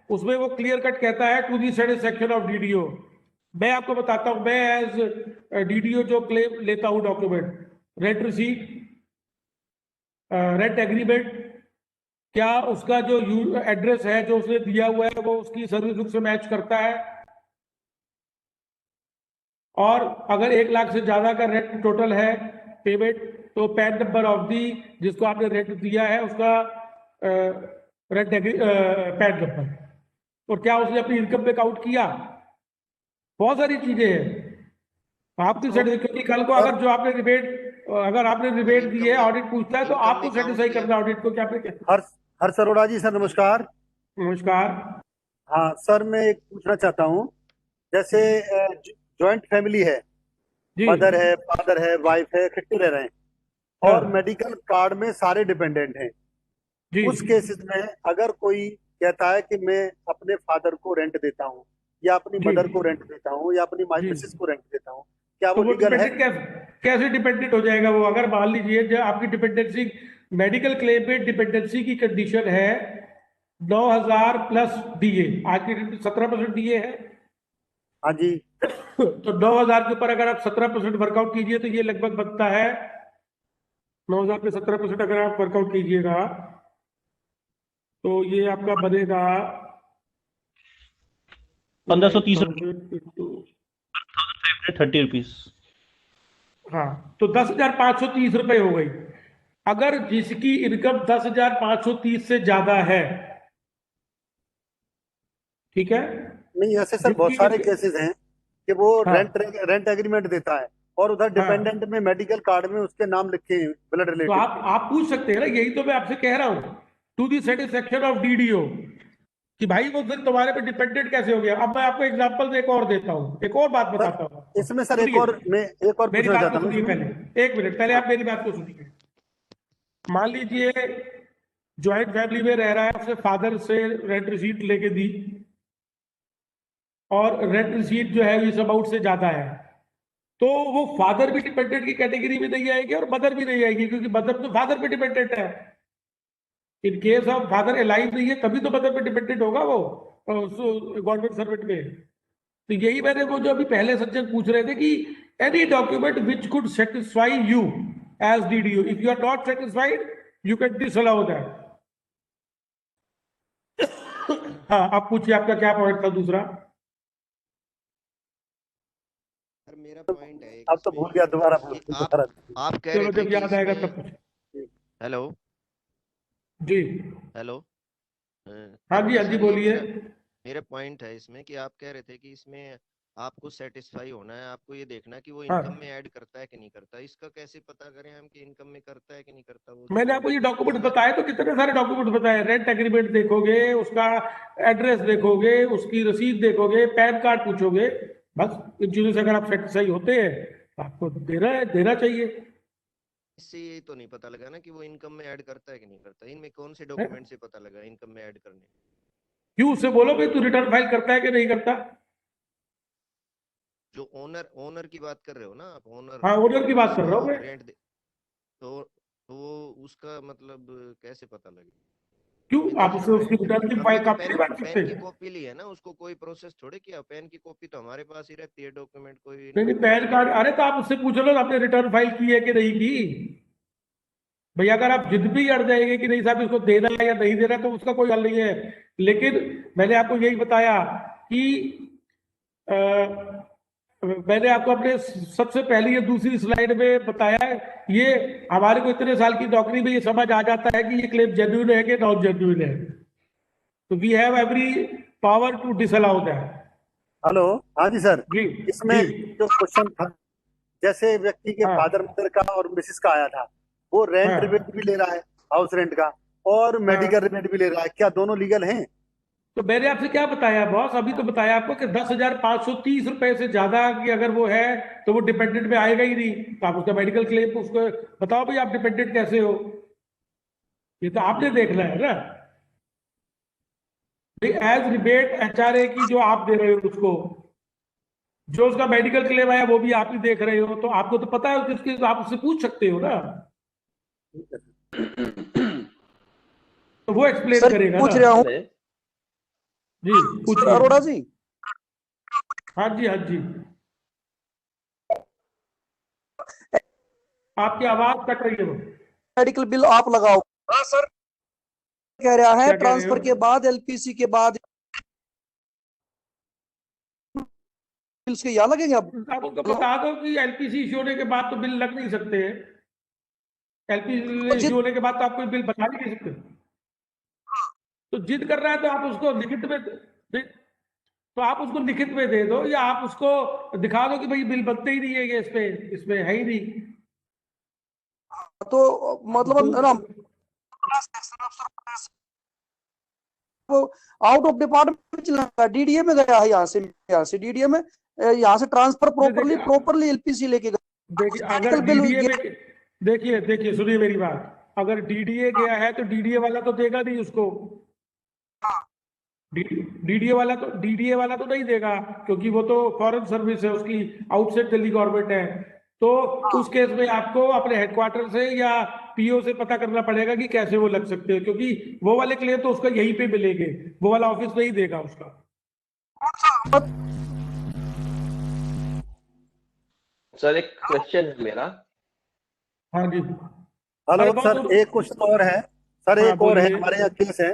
उसमें वो क्लियर कट कहता है to the satisfaction of DDO. मैं आपको बताता हूं, मैं एज डीडीओ जो क्लेम लेता हूं document, rent receipt, rent agreement, क्या उसका जो एड्रेस है जो उसने दिया हुआ है वो उसकी सर्विस बुक से मैच करता है, और अगर 1 लाख से ज्यादा का रेंट टोटल है पेमेंट तो पैन नंबर ऑफ दी जिसको आपने रेंट दिया है उसका रेंट पैन नंबर, और क्या उसने अपनी इनकम पे काउंट किया। बहुत सारी चीजें हैं आपकी सर्टिफिकेट। कल को अगर जो आपने रिबेट दी है, ऑडिट पूछता है तो आपको सेटिस्फाई करना ऑडिट को। क्या हर्ष अरोड़ा जी सर, नमस्कार। नमस्कार। हाँ सर, मैं एक पूछना चाहता हूँ, जैसे जॉइंट फैमिली है, मदर है, फादर है, वाइफ है, इकट्ठे रह रहे हैं और मेडिकल कार्ड में सारे डिपेंडेंट हैं। उस केसेस में अगर कोई कहता है कि मैं अपने फादर को रेंट देता हूँ या अपनी मदर को रेंट देता हूँ या अपनी मिसेस को रेंट देता हूँ, क्या वो लीगल है? कैसे डिपेंडेंट हो जाएगा वो? अगर मान लीजिए जो आपकी डिपेंडेंसी मेडिकल क्लेम पे डिपेंडेंसी की कंडीशन है 9,000 प्लस डीए, आज की 17% डीए है। हाँ जी। तो 9,000 के ऊपर अगर आप 17% वर्कआउट कीजिए तो ये लगभग बनता है 9,000 पे 17% अगर आप वर्कआउट कीजिएगा तो ये आपका बनेगा 1530 ₹1,530। हाँ, तो 10,530 रुपए हो गई। अगर जिसकी इनकम 10,530 से ज्यादा है, ठीक है, नहीं ऐसे सर बहुत सारे केसेस हैं कि वो हाँ, रेंट एग्रीमेंट देता है और उधर डिपेंडेंट में मेडिकल कार्ड में उसके नाम लिखे हैं ब्लड तो रिलेटेड। आप पूछ सकते हैं ना, यही तो मैं आपसे कह रहा हूं, to the satisfaction of DDO, कि भाई वो फिर तुम्हारे पे डिपेंडेंट कैसे हो गया। अब मैं आपको एग्जांपल एक और देता हूं, एक और बात बताता हूं इसमें सर। एक और मेरी पूछना बात चाहता को हूँ। सुनिए पहले, एक मिनट पहले आप मेरी बात को सुनिए। मान लीजिए ज्वाइंट फैमिली में रह रहा है, उसने फादर से रेंट रिसीट लेके दी और रेंट रिसीट जो है इस अमाउंट से ज्यादा है, तो वो फादर भी डिपेंडेंट की कैटेगरी में नहीं आएगी और मदर भी नहीं आएगी, क्योंकि मदर तो फादर पे डिपेंडेंट है। इन केस ऑफ फादर अलाइव नहीं है तभी तो मदर पे डिपेंडेंट होगा वो गवर्नमेंट सर्वेंट में। तो यही मैंने वो जो अभी पहले सज्जन पूछ रहे थे कि any document which could satisfy you as DDO, if you are not satisfied you can disallow that. हाँ, आप पूछिए, आपका क्या पॉइंट था दूसरा? मेरा पॉइंट है अब तो भूल गया, दोबारा आप कह रहे थे जब याद आएगा तब कि हेलो जी, हेलो हाँ जी बोलिए। मेरा पॉइंट है इसमें कि आप कह रहे थे कि इसमें आपको सेटिस्फाई होना है, आपको ये देखना है कि वो इनकम में ऐड करता है कि नहीं करता। इसका कैसे पता करें हम कि इनकम में करता है कि नहीं करता? वो मैंने आपको ये डॉक्यूमेंट बताए, तो कितने सारे डॉक्यूमेंट बताए। रेंट एग्रीमेंट देखोगे, उसका एड्रेस देखोगे, उसकी रसीद देखोगे, पैन कार्ड पूछोगे, बस इन चीजों से अगर आप सेटिस्फाई होते हैं तो आपको देना चाहिए। इससे ये तो नहीं पता लगा ना कि वो इनकम में ऐड करता है कि नहीं करता। इनमें कौन से डॉक्यूमेंट से पता लगा इनकम में ऐड करने? क्यों उससे बोलो भाई तू रिटर्न फाइल करता है कि नहीं करता। जो ओनर की बात कर रहे हो ना आप, ओनर? हाँ, ओनर की बात कर रहा हूँ मैं। रेंट तो वो उसका मतलब कैसे पता लगे? क्यों आप उसकी रिटर्न की फाइल का पेन की कॉपी ली है ना, उसको कोई प्रोसेस थोड़े किया। पेन की कॉपी तो हमारे पास ही रहती है, डॉक्यूमेंट कोई नहीं पैन कार्ड। अरे तो आप उससे पूछ लो आपने रिटर्न फाइल की है कि नहीं की। भैया अगर आप जिद भी अड़ जाएंगे कि नहीं साहब इसको देना है या नहीं देना, तो उसका कोई हल नहीं है। लेकिन मैंने आपको यही बताया कि मैंने आपको अपने सबसे पहली या दूसरी स्लाइड में बताया, ये हमारे को इतने साल की नौकरी में ये समझ आ जाता है कि ये क्लेम जेन्युइन है कि नॉन जेन्युइन है। तो we have every power to disallow that. Hello, हाँ जी सर जी, इसमें जो क्वेश्चन था, जैसे व्यक्ति के फादर मदर का और मिसेस का आया था, वो रेंट रिबेट भी ले रहा है, हाउस रेंट का, और मेडिकल रिबेट भी ले रहा है, क्या दोनों लीगल हैं? तो मैंने आपसे क्या बताया बॉस, अभी तो बताया आपको कि 10,530 रुपए से ज्यादा की अगर वो है तो वो डिपेंडेंट में आएगा ही नहीं। तो आप उसका मेडिकल क्लेम उसको बताओ भाई आप डिपेंडेंट कैसे हो, ये तो आपने देखना है ना। एज रिबेट HRA की जो आप दे रहे हो उसको, जो उसका मेडिकल क्लेम आया वो भी आप ही देख रहे हो, तो आपको तो पता है किसके, तो आप उससे पूछ सकते हो ना, तो वो एक्सप्लेन करेगा। पूछ रहा हूँ जी, पूछिए अरोड़ा जी। हाँ जी आपकी आवाज कट रही है। मेडिकल बिल आप लगाओ। हाँ सर, कह रहा है ट्रांसफर के बाद LPC के बाद बिल्स के यहाँ लगेंगे। आप उनको बता दो कि LPC इश्यू होने के बाद तो बिल लग नहीं सकते। LPC इश्यू होने के बाद तो आप कोई बिल बता नहीं सकते। तो जिद कर रहा है तो आप उसको लिखित में दे दो, या आप उसको दिखा दो कि भाई बिल बनते ही नहीं है, ये इसमें है ही नहीं। तो मतलब आउट ऑफ डिपार्टमेंट चला, DDA में गया है, यहाँ से DDA में, यहाँ से ट्रांसफर प्रॉपरली LPC लेके गया। देखिए अगर DDA में, देखिए सुनिए मेरी बात, अगर DDA गया है तो DDA वाला तो देगा नहीं उसको। डीडीए वाला तो नहीं देगा, क्योंकि वो तो फॉरेन सर्विस है, उसकी आउटसाइड दिल्ली गवर्नमेंट है। तो उस केस में आपको अपने हेडक्वार्टर से या पीओ से पता करना पड़ेगा कि कैसे वो लग सकते हैं, क्योंकि वो वाले क्लेम तो उसका यहीं पे मिलेंगे, वो वाला ऑफिस नहीं देगा उसका। सर एक क्वेश्चन है मेरा। हाँ जी। हेलो सर, एक क्वेश्चन और है सर, एक और है हमारे यहाँ केस है,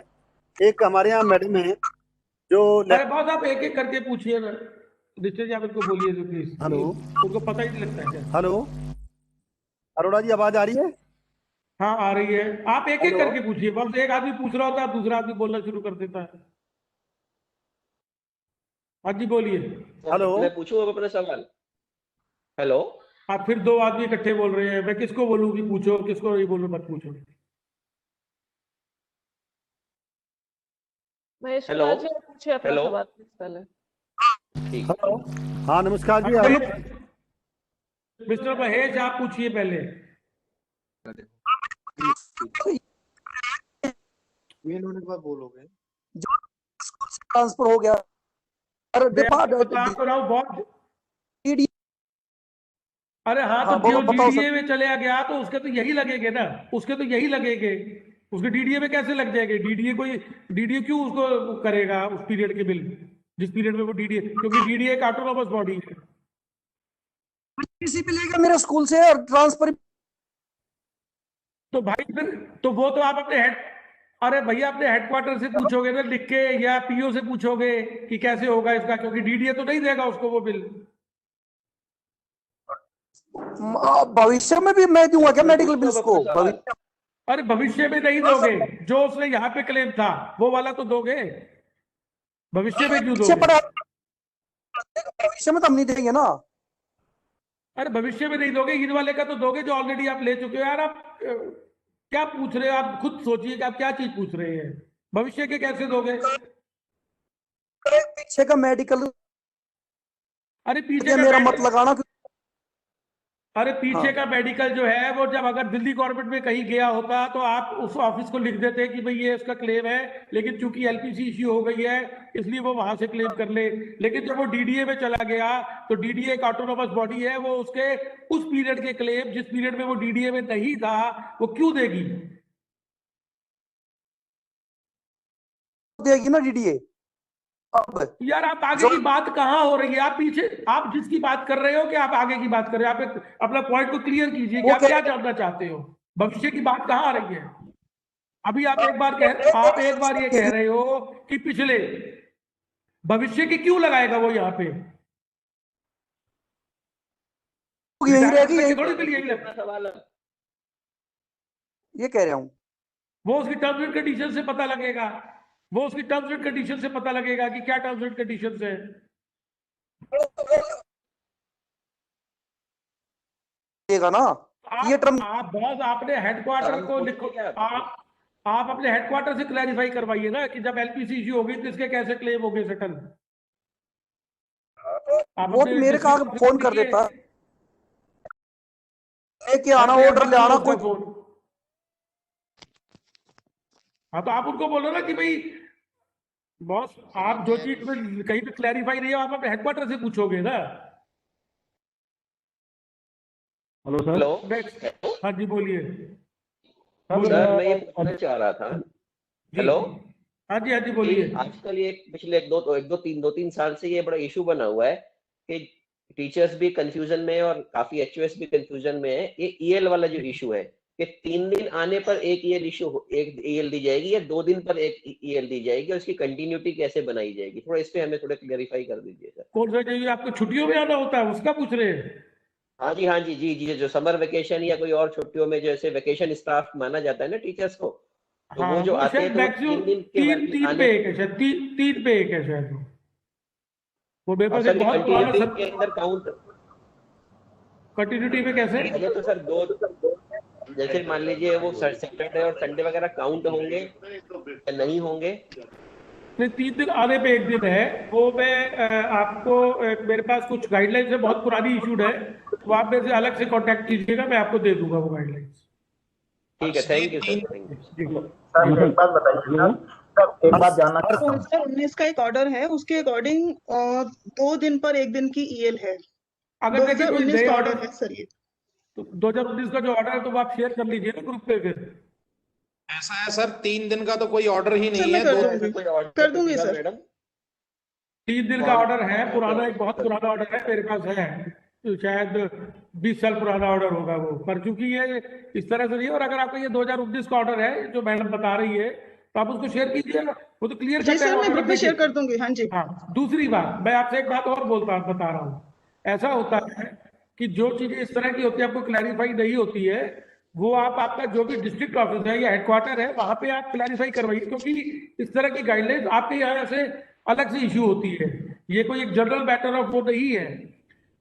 एक हमारे यहाँ मैडम है जो। अरे बॉस आप एक एक करके पूछिए ना, निश्चय जी आप इनको बोलिए जो प्लीज। हेलो, उनको पता ही नहीं लगता है क्या? हेलो अरोड़ा जी, आवाज आ रही है? हाँ आ रही है, आप एक एक करके पूछिए बॉस। एक आदमी पूछ रहा होता है, दूसरा आदमी बोलना शुरू कर देता है। हाँ जी बोलिए। हेलो, मैं पूछूं अब अपना सवाल? हेलो, आप फिर दो आदमी इकट्ठे बोल रहे हैं, मैं किसको बोलूं कि पूछो, किसको नहीं बोलूं मत पूछो। महेश हेलो, कुमार जी आप पूछिए अपना हेलो। सवाल प्लीज पहले। हेलो, हाँ नमस्कार जी। मिस्टर महेश आप पूछिए पहले। मेल होने के बाद बोलोगे। ट्रांसफर हो गया। अरे हाँ, तो बोलो, जो बताओ डीडीए में चले गया तो उसके तो यही लगेंगे ना, उसके तो यही लगेंगे, उसके डीडीए में कैसे लग जाएंगे? डीडीए क्यों उसको करेगा उस पीरियड के बिल, जिस पीरियड में वो डीडीए, क्योंकि डीडीए एक ऑटोनोमस बॉडी है। किसी पे लेगा मेरे स्कूल से और ट्रांसफर। तो भाई फिर तो वो तो आप अपने अरे भैया अपने हेडक्वार्टर से पूछोगे ना लिख के, या पीओ से पूछोगे कि कैसे होगा इसका, क्योंकि डीडीए तो नहीं देगा उसको वो बिल। भविष्य में भी मैं दूंगा क्या मेडिकल बिल्स को? अरे भविष्य में नहीं दोगे, जो उसने यहाँ पे क्लेम था वो वाला तो दोगे, भविष्य में क्यों दोगे? भविष्य में तो हम नहीं देंगे ना। अरे भविष्य में नहीं दोगे, इन वाले का तो दोगे जो ऑलरेडी आप ले चुके हो। यार आप क्या पूछ रहे हो? आप खुद सोचिए कि आप क्या चीज पूछ रहे हैं, भविष्य के कैसे दोगे? पीछे का मेडिकल, अरे पीछे का मेरा मत लगाना। अरे पीछे का मेडिकल जो है वो जब अगर दिल्ली गवर्नमेंट में कहीं गया होता तो आप उस ऑफिस को लिख देते कि भाई ये इसका क्लेम है, लेकिन चूंकि एलपीसी इश्यू हो गई है इसलिए वो वहां से क्लेम कर ले। लेकिन जब वो डीडीए में चला गया तो डीडीए एक ऑटोनोमस बॉडी है, वो उसके उस पीरियड के क्लेम जिस पीरियड में वो डीडीए में नहीं था वो क्यों देगी? देगी ना डीडीए। यार आप आगे की बात कहाँ हो रही है? आप पीछे, आप जिसकी बात कर रहे हो कि आप आगे की बात कर रहे हो? आप अपना पॉइंट को क्लियर कीजिए कि आप क्या जानना चाहते हो, भविष्य की बात कहाँ आ रही है? अभी आप एक बार ये कह रहे हो कि पिछले, भविष्य की क्यों लगाएगा वो यहाँ पे? यही रहेगी, ये कह रहा हूँ। वो उसकी टर्म्स एंड कंडीशन से पता लगेगा, वो उसकी टर्म्स एंड कंडीशन से पता लगेगा कि क्या टर्म्स एंड कंडीशन है। ना ये टर्म आप बॉस आपने हेडक्वार्टर को लिखो, आप अपने हेडक्वार्टर से क्लैरिफाई करवाइए ना कि जब एलपीसी इश्यू होगी तो इसके कैसे क्लेम होंगे सेटल। वो तो मेरे का फोन कर देता लेके आना, ऑर्डर ले आना कोई। हाँ तो आप उनको बोलो ना कि भाई बॉस आप जो चीज में कहीं पे क्लैरिफाई नहीं है आप अपने हेडक्वार्टर से पूछोगे ना। Hello sir. हेलो, हाँ जी बोलिए। सर मैं ये पूछना चाह रहा था। हेलो, हाँ जी बोलिए। आजकल ये पिछले दो तीन साल से ये बड़ा इशू बना हुआ है कि टीचर्स भी कंफ्यूजन में और काफी एचओएस भी कंफ्यूजन में है। ये ईएल वाला जो इशू है कि 3 दिन आने पर एक ईएल दी जाएगी या 2 दिन पर एक ईएल दी जाएगी, और इसकी कंटिन्यूटी कैसे बनाई जाएगी, थोड़ा इस पे हमें थोड़ा क्लैरिफाई कर दीजिए सर। कौन सा चाहिए आपको? छुट्टियों में आना होता है उसका पूछ रहे हैं? हाँ जी जी, जो समर वेकेशन या कोई और छुट्टियों में जैसे वेकेशन स्टाफ माना जाता है ना टीचर्स को, तो हाँ, वो जो आते हैं तो 3 दिन तीन पे एक है शायद, तीन पे एक है शायद वो मेरे पास एक बहुत पुराना के अंदर काउंट कंटिन्यूटी में कैसे? तो सर दो जैसे मान लीजिए वो सैटरडे और संडे वगैरह काउंट होंगे या नहीं होंगे? नहीं, 3 दिन आने पे 1 दिन है वो। मैं आपको मेरे पास कुछ गाइडलाइंस है, बहुत पुरानी इशूड है, वो आप मेरे से अलग से कांटेक्ट कीजिएगा, मैं आपको दे दूंगा वो गाइडलाइंस। ठीक है, थैंक यू सर। सर एक बात बताइए, एक बात जानना सर चाहता हूँ। 2019 का एक ऑर्डर है, उसके अकॉर्डिंग 2 दिन पर 1 दिन की ईएल है। अगर देखिए कोई 2019 नए का ऑर्डर ऑर्डर है सर ये। तो 2019 का जो ऑर्डर है तो वो आप शेयर कर लीजिए ना ग्रुप पे फिर। ऐसा है सर, 3 दिन का तो कोई ऑर्डर ही सर नहीं मैं है। कर दूंगी सर। 3 दिन का ऑर्डर है, पुराना, एक बहुत पुराना ऑर्डर है मेरे पास है, तो शायद 20 साल पुराना ऑर्डर होगा वो, पर चूंकि ये इस तरह से नहीं है। और अगर आपका ये 2019 का ऑर्डर है जो मैडम बता रही है तो आप उसको शेयर कीजिए, वो तो क्लियर जी सर, मैं ग्रुप में शेयर कर दूंगी। हाँ जी। हाँ, दूसरी बात मैं आपसे एक बात और बता रहा हूँ। ऐसा होता है कि जो चीजें इस तरह की होती है आपको क्लैरिफाई नहीं होती है, वो आप आपका जो भी डिस्ट्रिक्ट ऑफिस है या हेडक्वार्टर है वहां पे आप क्लैरिफाई करवाइए, क्योंकि इस तरह की गाइडलाइंस आपके यहाँ से अलग से इश्यू होती है, ये कोई एक जनरल मैटर ऑफ वो नहीं है।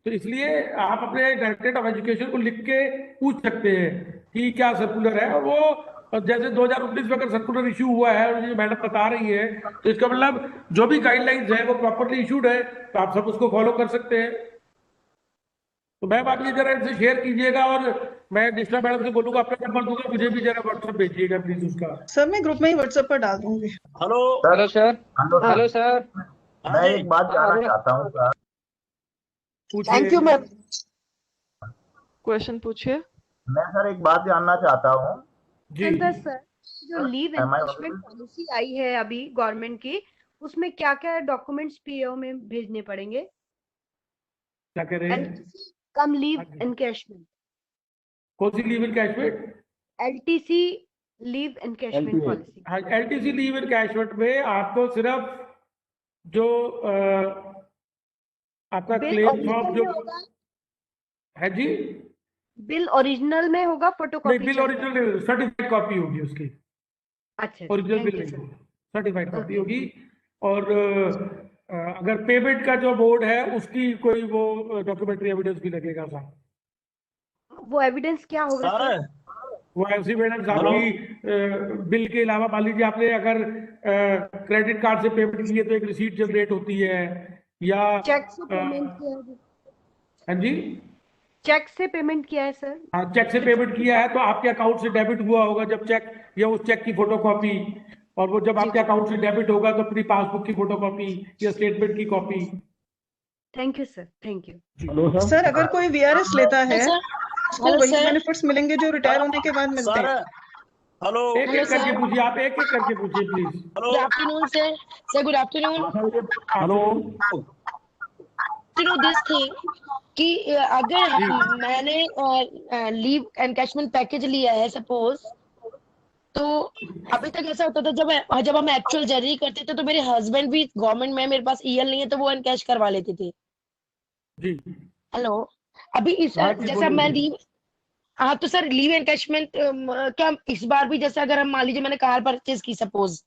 तो इसलिए आप अपने डायरेक्टरेट ऑफ एजुकेशन को लिख के पूछ सकते हैं कि क्या सर्कुलर है, और वो जैसे 2019 में अगर सर्कुलर इशू हुआ है और ये मैडम बता रही है तो इसका मतलब जो भी गाइडलाइंस है वो प्रॉपरली इशूड है, तो आप सब उसको फॉलो कर सकते हैं। तो मैम आप ये जरा इनसे शेयर कीजिएगा, और मैं निष्ठा मैडम से बोलूंगा अपना नंबर दूंगा, मुझे भी जरा व्हाट्सएप भेजिएगा प्लीज उसका। सर मैं ग्रुप में ही व्हाट्सएप पर डाल दूंगी। Hello sir. हेलो सर, मैं एक बात जानना चाहता हूँ sir. Thank you ma'am. Question पूछिए। मैं सर एक बात जानना चाहता हूँ सर, जो लीव एनकेशमेंट पॉलिसी आई है अभी गवर्नमेंट की, उसमें क्या क्या डॉक्यूमेंट्स पीओ में भेजने पड़ेंगे? क्या कह रहे हैं? कम लीव एनकेशमेंट। कौन सी leave encashment? LTC leave encashment policy. हाँ, एलटीसी लीव एनकैशमेंट में आपको सिर्फ जो आपका क्लेम फॉर्म जो है जी, बिल ओरिजिनल में होगा, photocopy? Bill original, certified copy होगी उसकी। अच्छा, ओरिजिनल बिल नहीं होगी, सर्टिफाइड कॉपी होगी। और अगर पेमेंट का जो बोर्ड है उसकी कोई वो डॉक्यूमेंट्री एविडेंस भी लगेगा साहब। वो एविडेंस क्या होगा सर? वो ऐसी एविडेंस आपकी बिल के अलावा, मान लीजिए आपने अगर क्रेडिट कार्ड से पेमेंट की है तो एक रिसीट जनरेट होती है, या चेक से पेमेंट किया है? हाँ जी, चेक से पेमेंट किया है सर? हाँ, चेक से पेमेंट किया है तो आपके अकाउंट से डेबिट हुआ होगा जब चेक, या उस चेक की फोटोकॉपी, और वो जब आपके अकाउंट से डेबिट होगा तो अपनी पासबुक की फोटोकॉपी या स्टेटमेंट की copy. Thank you sir, thank you. Sir अगर कोई वीआरएस लेता है उसको वही बेनिफिट्स मिलेंगे जो रिटायर होने के बाद मिलते हैं। हेलो, एक एक करके पूछिए, आप एक एक करके पूछिए please. Good afternoon sir, good afternoon. Hello, this thing कि अगर मैंने लीव एनकैशमेंट पैकेज लिया है सपोज, तो अभी तक ऐसा होता था जब हम एक्चुअल जर्नी करते थे तो मेरे हस्बैंड भी गवर्नमेंट में, मेरे पास ईएल नहीं है तो वो एनकैश करवा लेते थे जी। हेलो, अभी इस जैसा मैं लीव, हाँ तो सर लीव एनकैशमेंट क्या इस बार भी, जैसे अगर हम मान लीजिए मैंने कार परचेज की सपोज,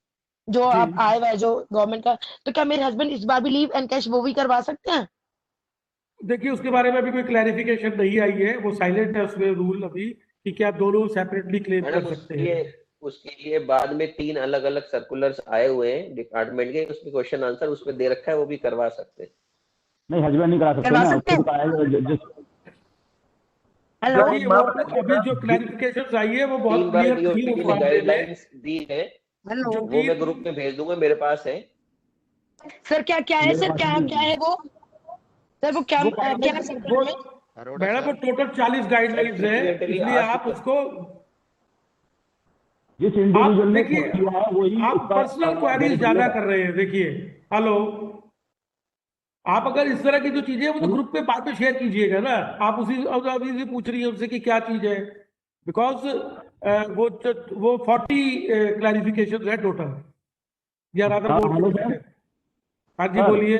जो आप आए हुआ है जो गवर्नमेंट का, तो क्या मेरे हस्बैंड इस बार भी लीव एनकैश वो भी करवा सकते हैं? देखिए उसके बारे में अभी कोई क्लैरिफिकेशन नहीं आई है, वो साइलेंट है उसमें रूल अभी, कि क्या दोनों सेपरेटली क्लेम कर सकते हैं। उसके लिए बाद में 3 अलग अलग सर्कुलर्स आए हुए हैं डिपार्टमेंट के, उसमें क्वेश्चन आंसर उसमें दे रखा है, वो भी करवा सकते हैं। नहीं हस्बैंड नहीं करा सकते ना, हेलो, अभी जो क्लैरिफिकेशन आई है वो बहुत क्लियर गाइडलाइंस दी है, वो मैं ग्रुप में भेज दूंगा, मेरे पास है। सर क्या क्या है सर, क्या क्या है वो सर, वो क्या मैडम वो टोटल 40 गाइडलाइंस है, इसलिए आप उसको जिस इंडिविजुअल ने देखिए, किया है वही आप पर्सनल क्वेरीज ज्यादा कर रहे हैं। देखिए हेलो, आप अगर इस तरह की जो चीजें हैं वो तो ग्रुप पे बाद में शेयर कीजिएगा ना, आप अभी से पूछ रही है उनसे कि क्या चीज है, बिकॉज वो 40 क्लैरिफिकेशन है टोटल, या रादर हाँ जी बोलिए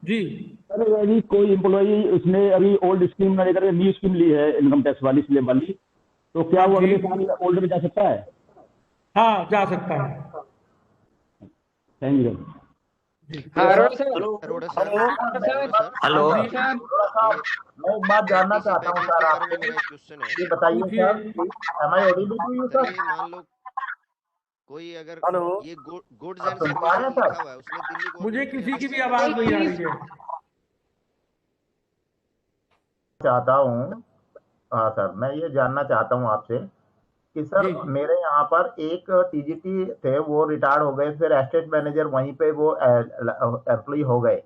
जी। सर यदि कोई एम्प्लॉई उसने अभी ओल्ड स्कीम में लेकर न्यू स्कीम ली है इनकम टैक्स वाली स्लैब वाली, तो क्या वो अगले साल ओल्ड में जा सकता है? हाँ जा सकता है। Thank you. हेलो, मैं एक बात जानना चाहता हूँ सर आपसे, ये बताइए sir, am I audible to you sir? मान लो कोई अगर ये गुड्स एंड सुन पा रहे हैं सर्विसेज लिखा हुआ है उसमें दिल्ली मुझे किसी की भी आवाज नहीं आ रही है। चाहता हूँ, हाँ सर, मैं ये जानना चाहता हूँ आपसे कि सर मेरे यहाँ पर एक टीजीटी थे, वो रिटायर्ड हो गए, फिर एस्टेट मैनेजर वहीं पे वो एम्प्लॉय हो गए,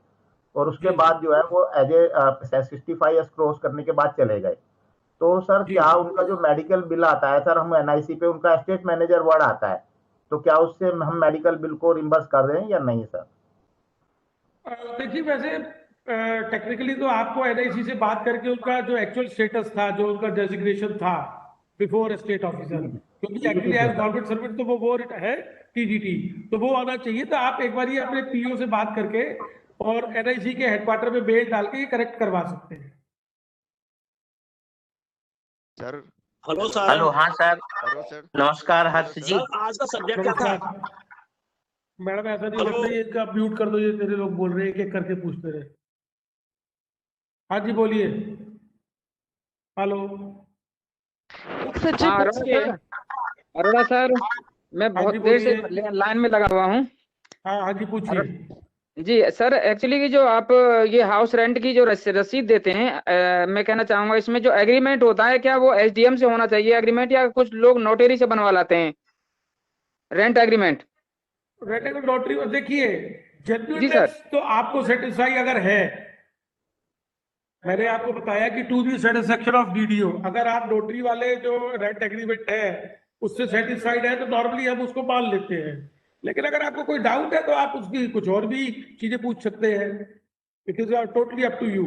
और उसके बाद जो है वो एज ए 65 ईयर्स क्रॉस करने के बाद चले गए। तो सर क्या उनका जो मेडिकल बिल आता है, सर हम एनआईसी पे उनका एस्टेट मैनेजर वर्ड आता है, तो क्या उससे हम मेडिकल बिल को रिम्बर्स कर रहे हैं या नहीं सर? देखिए वैसे टेक्निकली तो आपको एनआईसी से बात करके उनका जो एक्चुअल स्टेटस था, जो उनका डेजिग्नेशन था बिफोर स्टेट ऑफिसर, क्योंकि एक्चुअली एज गवर्नमेंट सर्वेंट तो वो है टीजीटी, तो वो आना चाहिए। तो आप एक बार ये अपने पीओ से बात करके और एनआईसी के हेडक्वार्टर में बेच डाल के ये करेक्ट करवा सकते हैं। Sir hello sir. हेलो, हाँ सर। हेलो सर, नमस्कार हर्ष जी। आज का सब्जेक्ट क्या था? मैडम ऐसा नहीं लगता, ये इसका म्यूट कर दो, ये तेरे लोग बोल रहे हैं, एक एक करके पूछते रहे। हाँ जी बोलिए। हेलो अरोड़ा सर, मैं बहुत देर से लाइन में लगा हुआ हूँ। हाँ जी पूछिए। जी सर, एक्चुअली जो आप ये हाउस रेंट की जो रसीद देते हैं, मैं कहना चाहूंगा इसमें जो एग्रीमेंट होता है, क्या वो एसडीएम से होना चाहिए एग्रीमेंट, या कुछ लोग नोटरी से बनवा लाते हैं रेंट एग्रीमेंट? रेंट नोटरी, देखिए जेन्युइननेस तो आपको सेटिस्फाई अगर है, मैंने आपको बताया कि to the satisfaction of DDO, अगर आप नोटरी वाले जो रेंट एग्रीमेंट है उससे सेटिस्फाइड है तो नॉर्मली हम उसको मान लेते हैं। लेकिन अगर आपको कोई डाउट है तो आप उसकी कुछ और भी चीजें पूछ सकते हैं। It is totally up to you.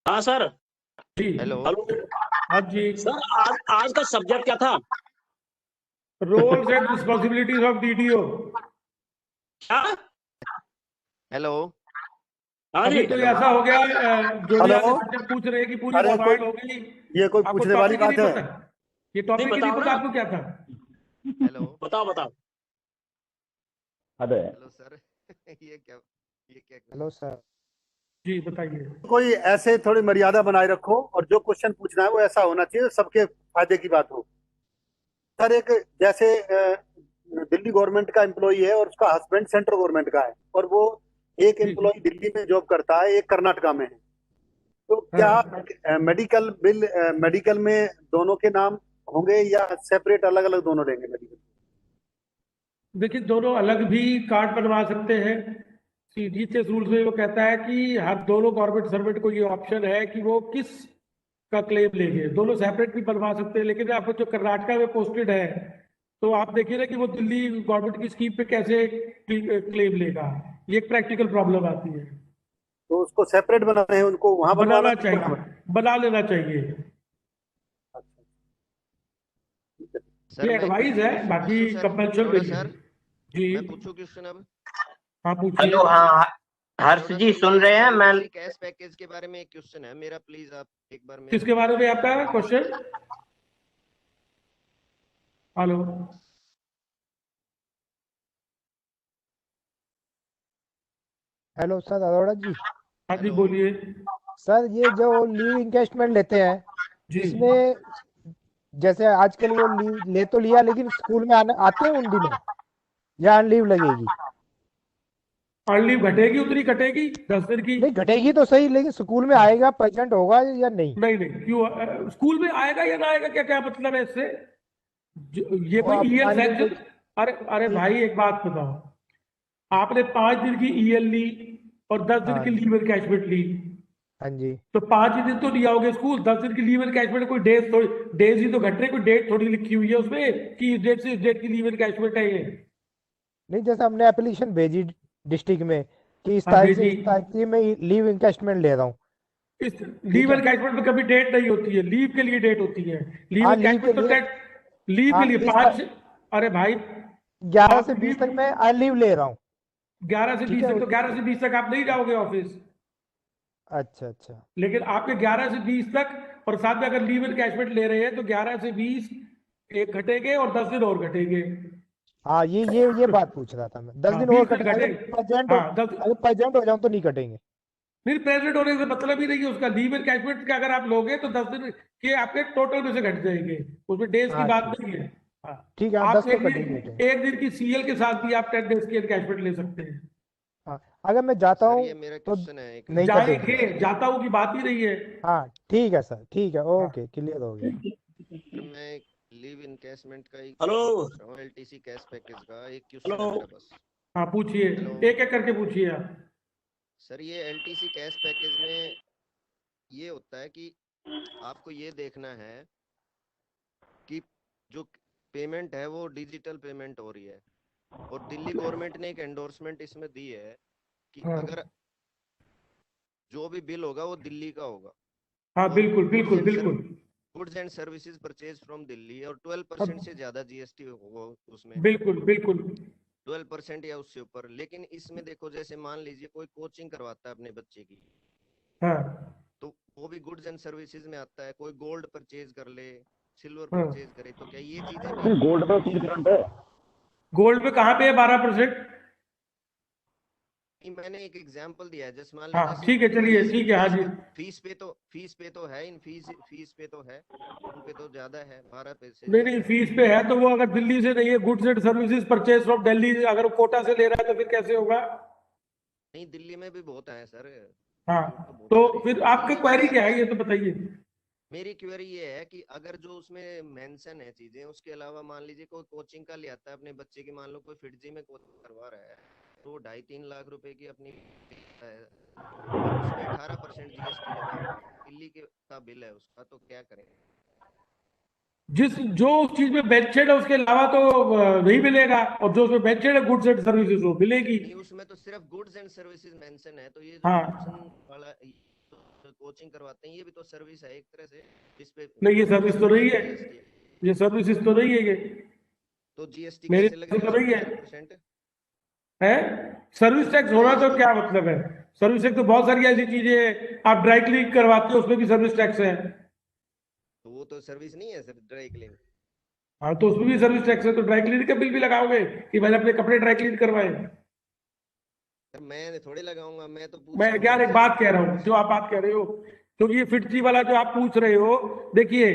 हाँ सर जी। हेलो। हाँ जी सर, आज का सब्जेक्ट क्या था? Roles and responsibilities of DDO. क्या? हेलो। अभी तो ऐसा हो गया, जो पूछ रहे हैं कि पूरी कमांड हो गई, ये कोई पूछने वाली बात है? ये टॉपिक ही नहीं पता आपको क्या था? हेलो बताओ। हेलो सर, ये क्या हेलो सर जी बताइए। कोई ऐसे थोड़ी मर्यादा बनाए रखो, और जो क्वेश्चन पूछना है वो ऐसा होना चाहिए सबके फायदे की बात हो। सर एक जैसे दिल्ली गवर्नमेंट का एम्प्लॉई है और उसका हस्बैंड सेंट्रल गवर्नमेंट का है, और वो एक एम्प्लॉई दिल्ली में जॉब करता है, एक कर्नाटका में है, तो क्या मेडिकल बिल मेडिकल में दोनों के नाम होंगे या सेपरेट अलग अलग दोनों देंगे मेडिकल? देखिए दोनों अलग भी कार्ड बनवा सकते हैं। सीजीएचएस के रूल्स में वो कहता है कि हर दोनों गवर्नमेंट सर्वेंट को ये ऑप्शन है कि वो किस का क्लेम लेंगे। दोनों सेपरेट भी बनवा सकते हैं, लेकिन आपको जो कर्नाटका में पोस्टेड है तो आप देखिए ना कि वो दिल्ली गवर्नमेंट की स्कीम पे कैसे क्लेम लेगा, ये एक प्रैक्टिकल प्रॉब्लम आती है। तो उसको सेपरेट बनाना है, उनको वहां बनाना चाहिए, बना लेना चाहिए। ये एडवाइस है, बाकी कंपल्शन नहीं है। जी मैं पूछूं क्वेश्चन अब? हाँ पूछिए। हेलो, हाँ हर्ष जी सुन रहे हैं? मैं कैश पैकेज के बारे में एक क्वेश्चन है मेरा, प्लीज आप एक बार में। किसके बारे में आपका question? Hello hello sir Arora ji. हाँ जी बोलिए। सर ये जो लीव इंकेशमेंट लेते हैं, इसमें जैसे आजकल वो लीव ले तो लिया, लेकिन स्कूल में आते हैं उन दिनों या लीव लगेगी? लीव घटेगी, उतनी घटेगी 10 दिन की। नहीं घटेगी तो सही, लेकिन स्कूल में आएगा प्रेजेंट होगा या नहीं? नहीं क्यों स्कूल में आएगा या ना आएगा, क्या क्या मतलब है इससे? ये कोई ईएल सेक्शन? अरे भाई एक बात बताओ, आपने 5 दिन की ईएल ली और 10 दिन की लीव एनकैशमेंट ली। हाँ जी। तो 5 ही दिन तो नहीं आओगे स्कूल, 10 दिन की लीव एनकैशमेंट कोई डेज ही तो घट रहे, कोई डेट थोड़ी लिखी हुई है उसमें कि इस डेट से इस डेट की लीव एनकैशमेंट है। ये नहीं, जैसे हमने एप्लीकेशन भेजी डिस्ट्रिक्ट में कि इस तारीख से इस तारीख में लीव एनकैशमेंट ले रहा हूँ, इस लीव एनकैशमेंट में कभी डेट नहीं होती है, लीव के लिए डेट होती है। लीव एनकैशमेंट तो डेट लीव के लिए 5। अरे भाई 11 से 20 तक मैं लीव ले रहा हूँ। 11 से 20 तक तो 11 से 20 तक आप नहीं जाओगे ऑफिस। अच्छा। लेकिन आपके 11 से 20 तक और साथ में अगर लीव एनकैशमेंट ले रहे हैं तो 11 से 20 एक घटेंगे और 10 दिन और घटेंगे। हाँ ये बात पूछ रहा था मैं। 10 दिन और घटेंगे। प्रेजेंट हो जाऊं तो नहीं घटेंगे? नहीं, प्रेजेंट होने से मतलब ही नहीं है उसका। लीव एनकैशमेंट का अगर आप लोगे तो 10 दिन के आपके टोटल में से घट जाएंगे, उसमें डेज की बात नहीं है। ठीक है, आप एक दिन की सीएल के साथ भी आप 10 डेज की एनकैशमेंट ले सकते हैं। हाँ, अगर मैं जाता सर हूँ ये मेरा तो क्वेश्चन है एक नहीं कटेगी। जाएंगे, जाता हूँ की बात ही नहीं है। हाँ ठीक है सर, ठीक है, ओके, क्लियर हो गया। सर मैं लीव इनकैशमेंट का एक हेलो पूछ रहा हूँ, एलटीसी कैश पैकेज का एक क्वेश्चन है मेरा बस। हाँ पूछिए, हेलो एक एक करके पूछिए आप। सर, ये एलटीसी कैश पैकेज में ये होता है कि आपको ये देखना है कि जो पेमेंट है वो डिजिटल पेमेंट हो रही है, और दिल्ली गवर्नमेंट ने एक एंडोर्समेंट इसमें दी है कि हाँ। अगर जो भी बिल होगा वो दिल्ली का होगा। हाँ बिल्कुल बिल्कुल बिल्कुल। Goods and services purchase from Delhi, और 12% से ज्यादा जीएसटी होगा उसमें। बिल्कुल बिल्कुल 12% या उससे ऊपर। लेकिन इसमें देखो, जैसे मान लीजिए कोई कोचिंग करवाता है अपने बच्चे की, हाँ तो वो भी गुड्स एंड सर्विसेज में आता है। कोई गोल्ड परचेज कर ले, सिल्वर हाँ। परचेज करे, तो क्या ये चीजें भी? गोल्ड पे 3% है। गोल्ड पे कहाँ पे है 12%? मैंने एक एग्जांपल दिया है, जैसे मान हाँ लीजिए ठीक है, चलिए ठीक है, हाँ जी। फीस पे तो है, इन फीस पे तो है, उन पे तो ज्यादा है, 12 पैसे नहीं नहीं, फीस पे है तो वो अगर दिल्ली से नहीं है, goods and services purchase from Delhi, अगर वो कोटा से ले रहा है तो फिर कैसे होगा? नहीं, दिल्ली में भी बहुत है सर। हाँ तो फिर आपकी क्वेरी क्या है, ये तो बताइए। मेरी क्वेरी ये है कि अगर जो उसमें मेंशन है चीजें, उसके अलावा मान लीजिए कोई कोचिंग का ले आता है अपने बच्चे की, मान लो कोई फिटजी में कोचिंग करवा रहा है, तो 2.5-3 लाख रुपए की अपनी है, और उसमें 18% जीएसटी लगा हुआ है, दिल्ली का बिल है उसका, तो क्या करें? जो उस चीज में बेनिफिट है उसके अलावा तो नहीं मिलेगा, और जो उसमें बेनिफिट है गुड्स एंड सर्विसेज वो मिलेगी। नहीं, उसमें तो सिर्फ गुड्स एंड सर्विसेज मेंशन है, तो ये हाँ। वाला कोचिंग करवाते हैं, ये भी तो सर्विस है एक तरह से, जिस पे नहीं ये सर्विस तो नहीं है, ये सर्विसेज तो नहीं है ये। तो जीएसटी मेरी कैसे लगेगा तो नहीं है। 18%? है सर्विस टैक्स होना तो क्या मतलब है? सर्विस टैक्स तो बहुत सारी ऐसी चीजें हैं, आप ड्राई क्लीन करवाते हो उसमें भी सर्विस टैक्स है। तो वो तो सर्विस नहीं है सर, ड्राई क्लीन। हाँ तो उसमें भी सर्विस टैक्स है, तो ड्राई क्लीन का बिल भी लगाओगे कि मैंने अपने कपड़े ड्राई क्लीन करवाए? मैं थोड़े लगाऊंगा, मैं तो मैं यार एक बात कह रहा हूँ, जो आप बात कह रहे हो, क्योंकि ये फिटजी वाला जो आप पूछ रहे हो, देखिए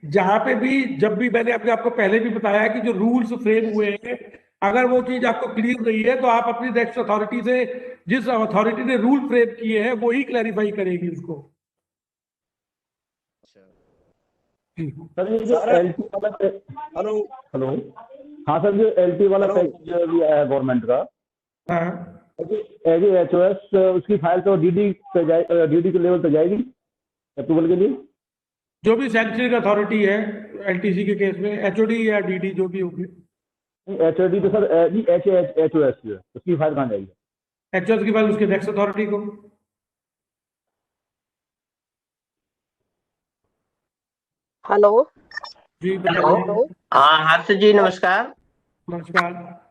जहां पे भी, जब भी मैंने अपने आपको पहले भी बताया कि जो रूल्स फ्रेम हुए हैं, अगर वो चीज आपको क्लियर नहीं है तो आप अपनी नेक्स्ट अथॉरिटी से, जिस अथॉरिटी ने रूल फ्रेम किए हैं वो ही क्लैरिफाई करेगी उसको। सर ये जो एलटी वाला हेलो हाँ सर, जो एलटी वाला पैकेज भी आया है गवर्नमेंट का, एज एचओएस उसकी फाइल तो डीडी पे जाए, डीडी के लेवल पे जाएगी अप्रूवल के लिए? जो भी सेंट्रल अथॉरिटी है एलटीसी के केस में, एचओडी या डीडी जो भी होगी। एचओडी तो सर एचओएस जो है उसकी फाइल कहाँ जाएगी? एचओएस की फाइल उसके नेक्स्ट अथॉरिटी को। हेलो जी बताइए। हाँ हर्ष जी नमस्कार। नमस्कार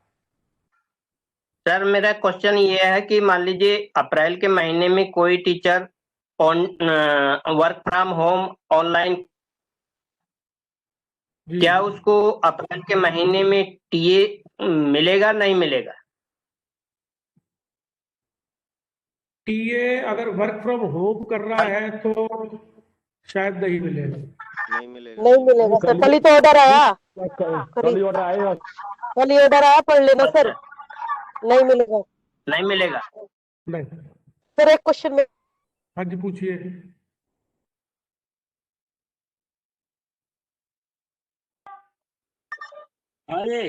सर, मेरा क्वेश्चन ये है कि मान लीजिए अप्रैल के महीने में कोई teacher on work from home online, क्या उसको अप्रैल के महीने में टीए मिलेगा नहीं मिलेगा? टीए अगर वर्क फ्रॉम होम कर रहा है तो शायद नहीं मिलेगा। नहीं मिलेगा, नहीं मिलेगा सर, कल ही तो ऑर्डर आया, कल ही ऑर्डर आएगा, कल ही ऑर्डर आया, पढ़ लेना सर। नहीं मिलेगा, नहीं मिलेगा। नहीं सर एक क्वेश्चन में। हाँ जी पूछिए। अरे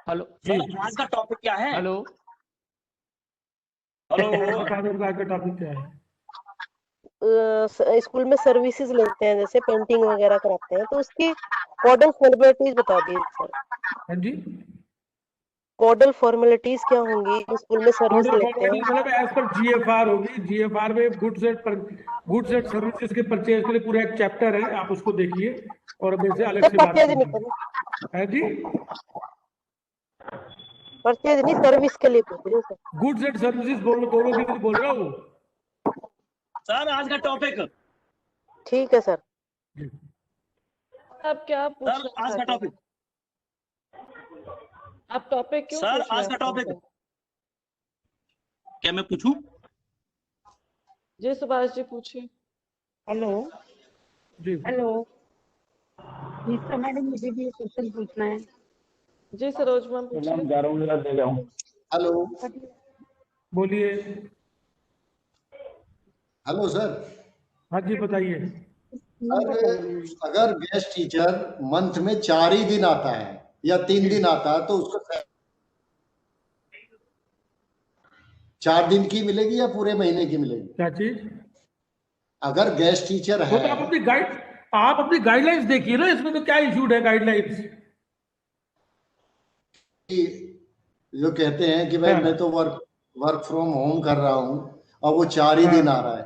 हेलो सर, आज का टॉपिक क्या है? हेलो आज का टॉपिक क्या है? स्कूल में सर्विसेज लेते हैं, जैसे पेंटिंग वगैरह कराते हैं, तो उसकी कोडल फॉर्मेलिटीज बता दीजिए सर। हाँ जी, कोडल फॉर्मेलिटीज क्या होंगी स्कूल में सर्विस कोडल लेते हैं? मतलब एज पर जीएफआर होगी। जीएफआर में गुड्स एंड सर्विसेज के परचेज के लिए पूरा एक चैप्टर है, आप उसको देखिए और वैसे अलग से बात करेंगे। है जी, परचेज नहीं, सर्विस के लिए पूछ रही हूं सर। गुड्स एंड सर्विसेज दोनों के लिए बोल रहा हूँ सर। आज का टॉपिक ठीक है सर। आप क्या पूछना सर, आज का टॉपिक आप टॉपिक क्यों सर, पूछ रहे आज का हैं? टॉपिक क्या मैं पूछूं? जी सुभाष जी पूछिए। हेलो जी हेलो गीता मैडम, मुझे भी एक क्वेश्चन पूछना है। जी सरोज मैम पूछिए। जा रहा हूँ, ले जाऊँ। हेलो बोलिए। Hello sir. हाँ जी बताइए। सर अगर गेस्ट टीचर मंथ में 4 ही दिन आता है या 3 दिन आता है तो उसको 4 दिन की मिलेगी या पूरे महीने की मिलेगी? क्या चीज? अगर गेस्ट टीचर वो है तो आप अपनी गाइडलाइंस देखिए ना, इसमें तो क्या इशूड है गाइडलाइंस? जो कहते हैं कि भाई मैं तो वर्क फ्रॉम होम कर रहा हूँ और वो 4 ही दिन आ रहा है,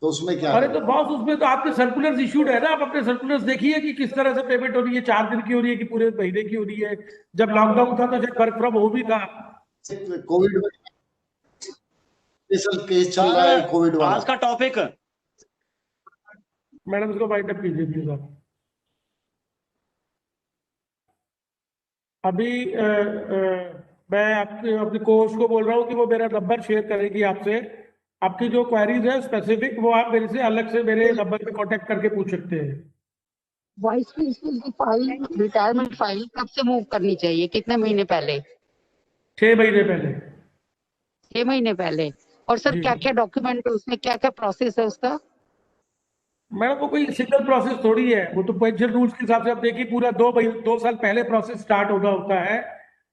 तो उसमें क्या? अरे तो बॉस, उसमें तो आपके सर्कुलर्स इशूड है ना, आप अपने सर्कुलर्स देखिए कि किस तरह से पेमेंट हो रही है, 4 दिन की हो रही है कि पूरे महीने की हो रही है। जब लॉकडाउन था तो जब वर्क फ्रॉम होम ही था। कोविड में स्पेशल केस चल रहा है कोविड वाला। आज का टॉपिक मैडम इसको वाइंड अप कीजिए प्लीज आप। अभी मैं अपने कोच को बोल रहा हूँ कि वो मेरा नंबर शेयर करेगी आपसे। आपकी जो क्वेरीज है स्पेसिफिक, वो आप मेरे से अलग से मेरे नंबर पे कांटेक्ट करके पूछ सकते हैं। वाइस प्रिंसिपल की फाइल, रिटायरमेंट फाइल कब से मूव करनी चाहिए? कितने महीने पहले? 6 महीने पहले। 6 महीने पहले। और सर क्या क्या डॉक्यूमेंट है उसमें, क्या क्या प्रोसेस है उसका? मैडम वो कोई सिंगल प्रोसेस थोड़ी है, वो तो पेंशन रूल्स के हिसाब से आप देखिए पूरा 2 साल पहले प्रोसेस स्टार्ट होना होता है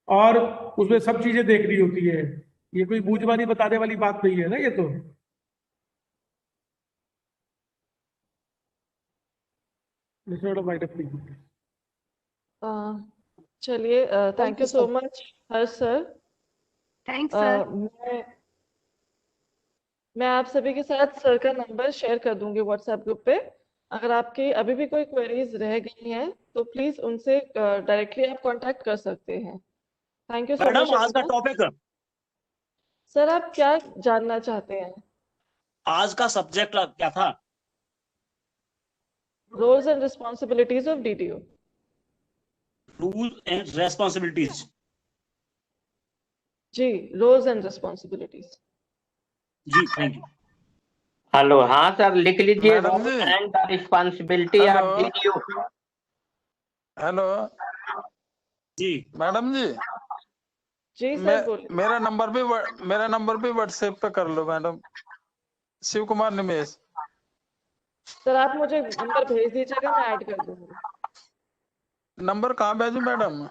और उसमें सब चीजें देखनी होती है। ये कोई बूझबानी बताने वाली बात नहीं है ना ये तो। चलिए, thank you so much Harsh sir. Thanks sir. मैं आप सभी के साथ सर का नंबर शेयर कर दूंगी व्हाट्सएप ग्रुप पे। अगर आपकी अभी भी कोई क्वेरीज रह गई हैं तो प्लीज उनसे डायरेक्टली आप कांटेक्ट कर सकते हैं। Thank you so madam, much. आज का टॉपिक सर आप क्या जानना चाहते हैं? आज का सब्जेक्ट क्या था? Roles and responsibilities of DDO. Rule and responsibilities. जी, रोल्स एंड रिस्पॉन्सिबिलिटीज। जी थैंक यू। हेलो, हाँ सर लिख लीजिए, role and responsibility of DDO. Hello जी मैडम जी। जी सर बोलिए। मेरा नंबर भी व्हाट्सएप पे कर लो मैडम। शिव कुमार निमेश। सर आप मुझे नंबर भेज दीजिएगा, मैं ऐड कर दूंगी। नंबर कहाँ भेजूं मैडम?